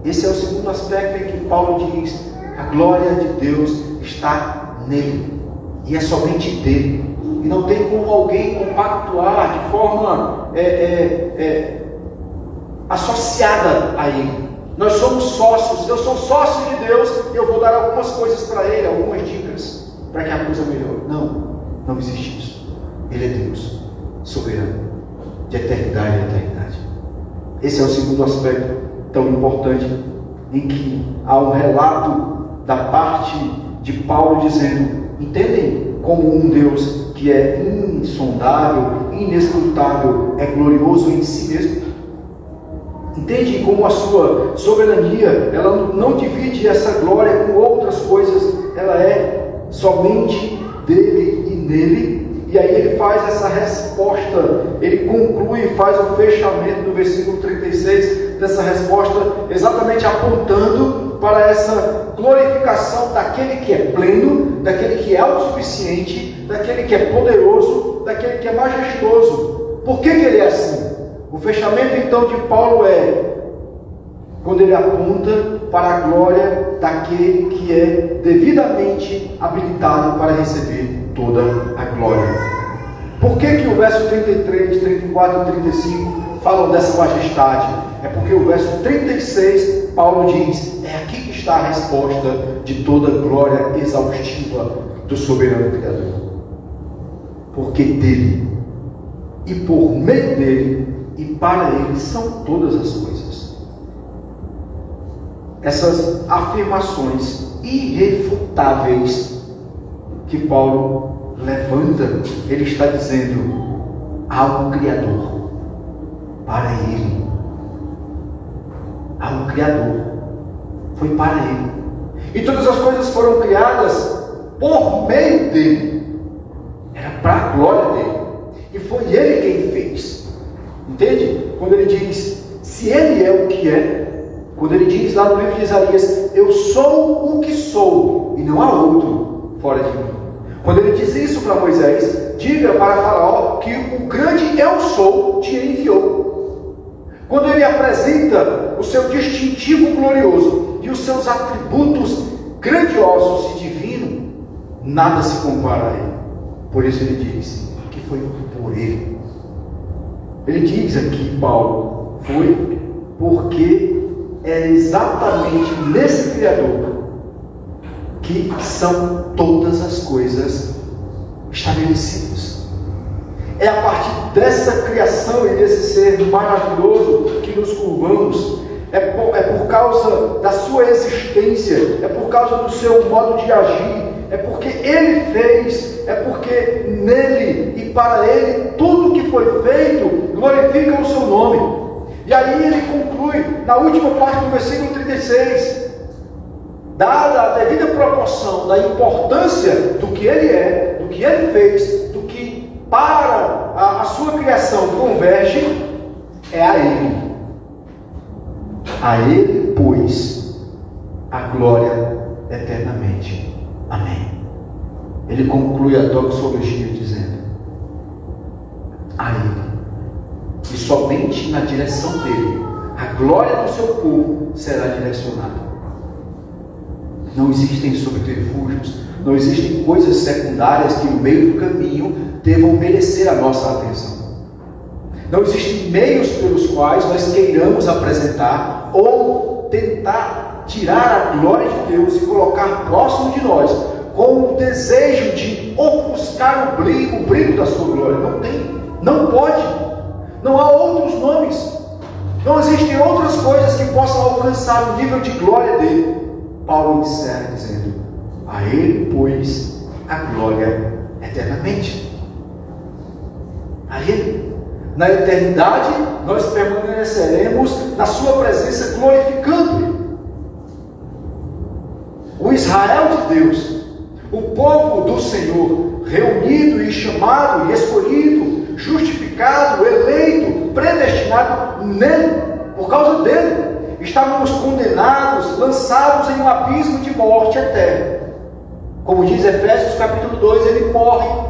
Esse é o segundo aspecto em que Paulo diz: a glória de Deus está nele, e é somente dele, e não tem como alguém compactuar de forma associada a ele. Nós somos sócios, eu sou sócio de Deus, e eu vou dar algumas coisas para ele, algumas dicas, para que a coisa melhore. Não existe isso. Ele é Deus, soberano, de eternidade a eternidade. Esse é o segundo aspecto tão importante, em que há um relato da parte de Paulo dizendo: entendem como um Deus que é insondável, inescrutável, é glorioso em si mesmo? Entende como a sua soberania, ela não divide essa glória com outras coisas, ela é somente dele e nele. E aí ele faz essa resposta, ele conclui e faz o fechamento do versículo 36 dessa resposta, exatamente apontando para essa glorificação daquele que é pleno, daquele que é autossuficiente, daquele que é poderoso, daquele que é majestoso. Por que ele é assim? O fechamento então de Paulo é quando ele aponta para a glória daquele que é devidamente habilitado para receber toda a glória. Por que o verso 33, 34 e 35 falam dessa majestade? É porque o verso 36, Paulo diz, é aqui que está a resposta de toda a glória exaustiva do soberano Criador. Porque dele, e por meio dele, e para ele são todas as coisas. Essas afirmações irrefutáveis que Paulo levanta, ele está dizendo: há um Criador para ele. Há um Criador, foi para ele. E todas as coisas foram criadas por meio dele, era para a glória dele, e foi ele quem fez. Entende? Quando ele diz, se ele é o que é, quando ele diz lá no livro de Isaías, eu sou o que sou, e não há outro fora de mim. Quando ele diz isso para Moisés, diga para Faraó que o grande eu sou te enviou. Quando ele apresenta o seu distintivo glorioso e os seus atributos grandiosos e divinos, nada se compara a ele. Por isso ele diz que foi por ele. Ele diz aqui, Paulo, foi porque é exatamente nesse Criador que são todas as coisas estabelecidas. É a partir dessa criação e desse ser maravilhoso que nos curvamos. É por causa da sua existência, é por causa do seu modo de agir, é porque ele fez, é porque nele e para ele tudo que foi feito glorifica o seu nome. E aí ele conclui na última parte do versículo 36, dada a devida proporção da importância do que ele é, do que ele fez, do que para a sua criação converge, é a ele. A ele, pois, a glória eternamente. Amém. Ele conclui a doxologia dizendo: a ele, e somente na direção dele, a glória do seu povo será direcionada. Não existem subterfúgios, não existem coisas secundárias que no meio do caminho devam merecer a nossa atenção. Não existem meios pelos quais nós queiramos apresentar ou tentar tirar a glória de Deus e colocar próximo de nós com o desejo de ofuscar o brilho da sua glória. Não tem, não pode, não há outros nomes, não existem outras coisas que possam alcançar o nível de glória dele. Paulo encerra dizendo: a ele, pois, a glória eternamente. A ele. Na eternidade, nós permaneceremos na sua presença glorificando-lhe. O Israel de Deus, o povo do Senhor, reunido e chamado e escolhido, justificado, eleito, predestinado nele, por causa dele, estávamos condenados, lançados em um abismo de morte eterna. Como diz Efésios capítulo 2, ele morre.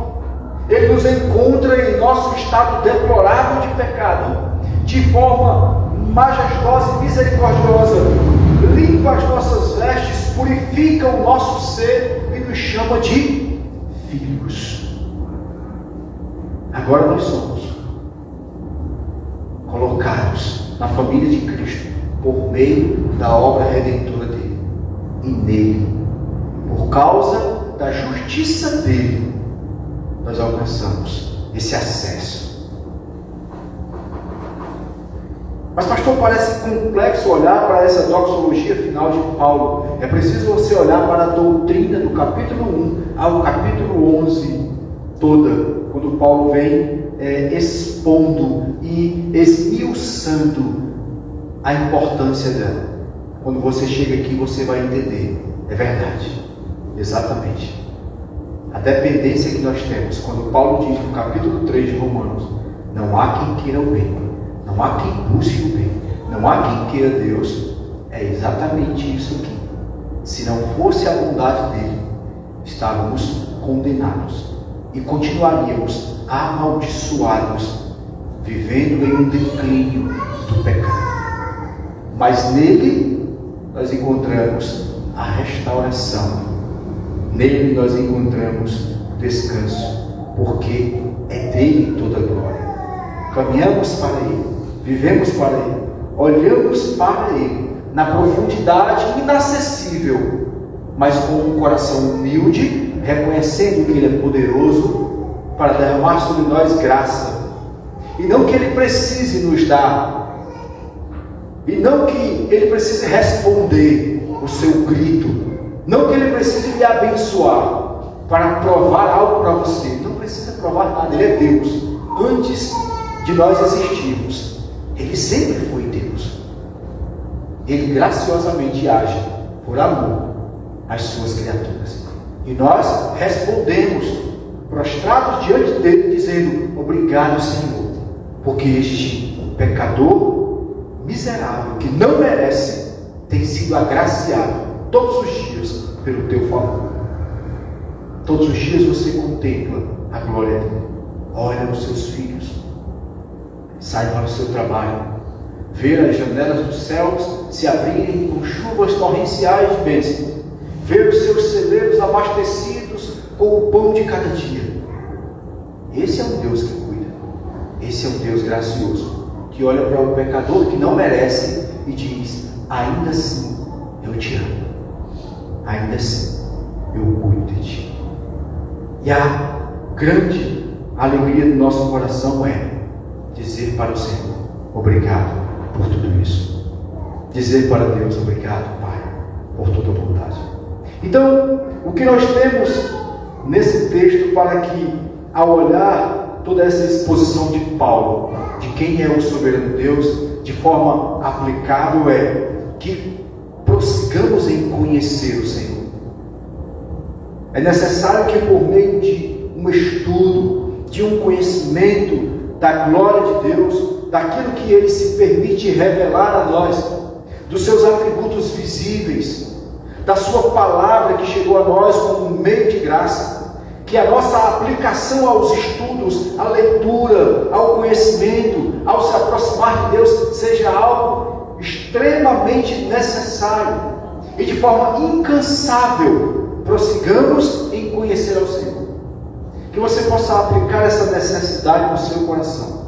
Ele nos encontra em nosso estado deplorável de pecado, de forma majestosa e misericordiosa, limpa as nossas vestes, purifica o nosso ser e nos chama de filhos. Agora nós somos colocados na família de Cristo por meio da obra redentora dele, e nele, por causa da justiça dele, nós alcançamos esse acesso. Mas, pastor, parece complexo olhar para essa doxologia final de Paulo. É preciso você olhar para a doutrina do capítulo 1 ao capítulo 11 toda, quando Paulo vem expondo e esmiuçando a importância dela. Quando você chega aqui, você vai entender. É verdade, exatamente. A dependência que nós temos, quando Paulo diz no capítulo 3 de Romanos, não há quem queira o bem, não há quem busque o bem, não há quem queira Deus, é exatamente isso aqui. Se não fosse a bondade dele, estávamos condenados e continuaríamos amaldiçoados, vivendo em um declínio do pecado. Mas nele nós encontramos a restauração, nele nós encontramos descanso, porque é dele toda a glória. Caminhamos para ele, vivemos para ele, olhamos para ele na profundidade inacessível, mas com um coração humilde, reconhecendo que ele é poderoso para derramar sobre nós graça, e não que ele precise nos dar, e não que ele precise responder o seu grito, não que ele precise lhe abençoar para provar algo para você. Não precisa provar nada, ele é Deus. Antes de nós existirmos, ele sempre foi Deus. Ele graciosamente age por amor às suas criaturas, e nós respondemos prostrados diante dele, dizendo: obrigado, Senhor, porque este pecador miserável, que não merece, tem sido agraciado todos os dias pelo teu favor. Todos os dias você contempla a glória dele, olha os seus filhos, sai para o seu trabalho, vê as janelas dos céus se abrirem com chuvas torrenciais de bênção, vê os seus celeiros abastecidos com o pão de cada dia. Esse é um Deus que cuida, esse é um Deus gracioso, que olha para o pecador que não merece e diz: ainda assim eu te amo, ainda assim eu cuido de ti. E a grande alegria do nosso coração é dizer para o Senhor: obrigado por tudo isso. Dizer para Deus: obrigado, Pai, por toda a bondade. Então, o que nós temos nesse texto, para que, ao olhar toda essa exposição de Paulo, de quem é o soberano Deus, de forma aplicável, é que prossigamos em conhecer o Senhor. É necessário que, por meio de um estudo, de um conhecimento da glória de Deus, daquilo que Ele se permite revelar a nós, dos seus atributos visíveis, da sua palavra que chegou a nós como um meio de graça, que a nossa aplicação aos estudos, à leitura, ao conhecimento, ao se aproximar de Deus, seja algo extremamente necessário, e de forma incansável prossigamos em conhecer ao Senhor. Que você possa aplicar essa necessidade no seu coração,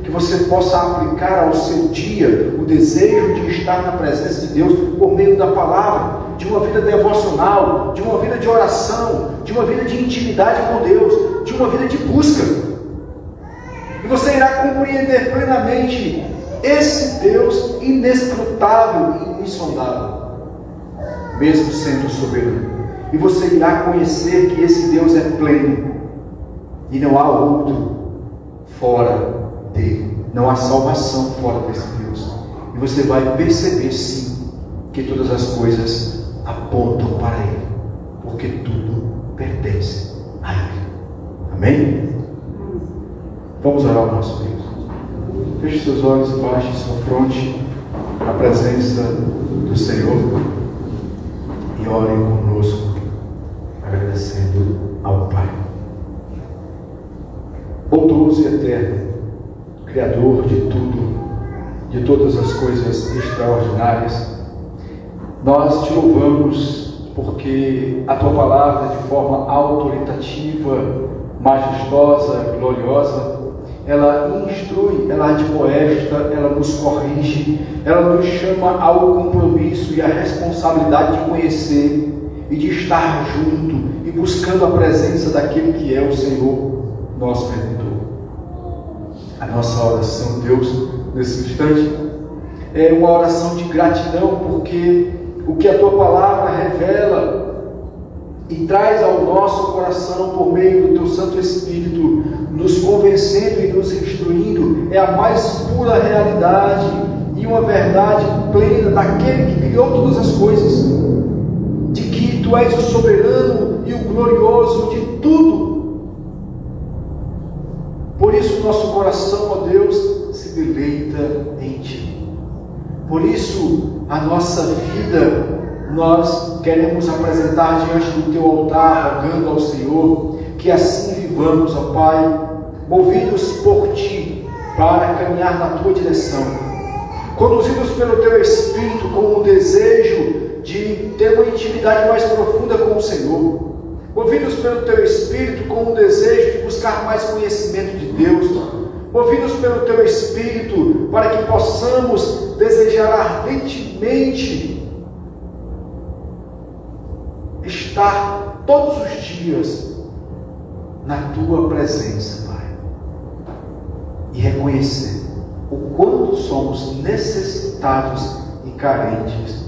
que você possa aplicar ao seu dia o desejo de estar na presença de Deus por meio da palavra, de uma vida devocional, de uma vida de oração, de uma vida de intimidade com Deus, de uma vida de busca. E você irá compreender plenamente esse Deus inescrutável e insondável, mesmo sendo soberano. E você irá conhecer que esse Deus é pleno e não há outro fora dele, não há salvação fora desse Deus. E você vai perceber, sim, que todas as coisas apontam para Ele, porque tudo pertence a Ele. Amém? Vamos orar ao nosso Deus. Feche seus olhos e baixe sua fronte na presença do Senhor e ore conosco, agradecendo ao Pai. Bondoso e eterno, Criador de tudo, de todas as coisas extraordinárias, nós te louvamos porque a tua palavra, de forma autoritativa, majestosa, gloriosa, ela instrui, ela admoesta, ela nos corrige, ela nos chama ao compromisso e à responsabilidade de conhecer e de estar junto e buscando a presença daquele que é o Senhor, nosso Redentor. A nossa oração, Deus, nesse instante, uma oração de gratidão, porque o que a Tua Palavra revela e traz ao nosso coração por meio do Teu Santo Espírito, nos convencendo e nos instruindo, é a mais pura realidade e uma verdade plena daquele que criou todas as coisas, de que Tu és o soberano e o glorioso de tudo. Por isso nosso coração, ó Deus, se deleita em Ti. Por isso a nossa vida nós queremos apresentar diante do Teu altar, rogando ao Senhor que assim vivamos, ó Pai, movidos por Ti para caminhar na Tua direção, conduzidos pelo Teu Espírito com o desejo de ter uma intimidade mais profunda com o Senhor, movidos pelo Teu Espírito com o desejo de buscar mais conhecimento de Deus, movidos pelo Teu Espírito para que possamos desejar ardentemente estar todos os dias na Tua presença, Pai, e reconhecer o quanto somos necessitados e carentes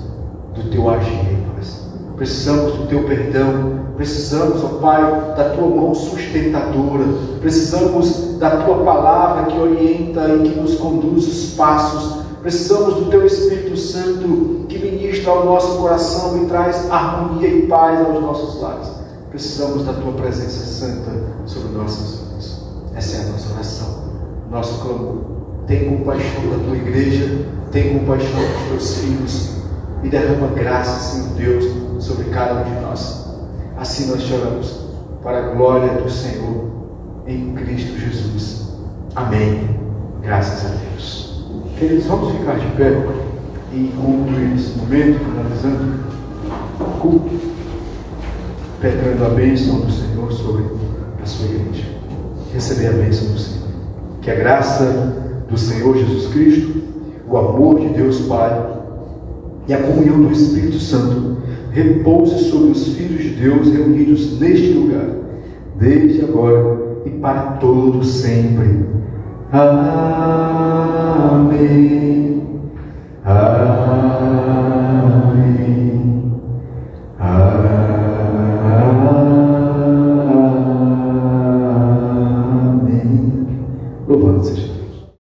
do Teu agir em nós. Precisamos do Teu perdão, precisamos, ó Pai, da Tua mão sustentadora, precisamos da Tua palavra que orienta e que nos conduz os passos, precisamos do Teu Espírito Santo que ministra ao nosso coração e traz harmonia e paz aos nossos lares. Precisamos da Tua presença santa sobre nossas vidas. Essa é a nossa oração, nosso clamor. Tem compaixão da Tua igreja, tem compaixão dos Teus filhos e derrama graça, Senhor Deus, sobre cada um de nós. Assim nós te oramos, para a glória do Senhor, em Cristo Jesus. Amém. Graças a Deus. Queridos, vamos ficar de pé e concluir esse momento, finalizando o culto, pedindo a bênção do Senhor sobre a sua igreja. Receber a bênção do Senhor. Que a graça do Senhor Jesus Cristo, o amor de Deus Pai e a comunhão do Espírito Santo repouse sobre os filhos de Deus reunidos neste lugar, desde agora e para todo sempre. Amém.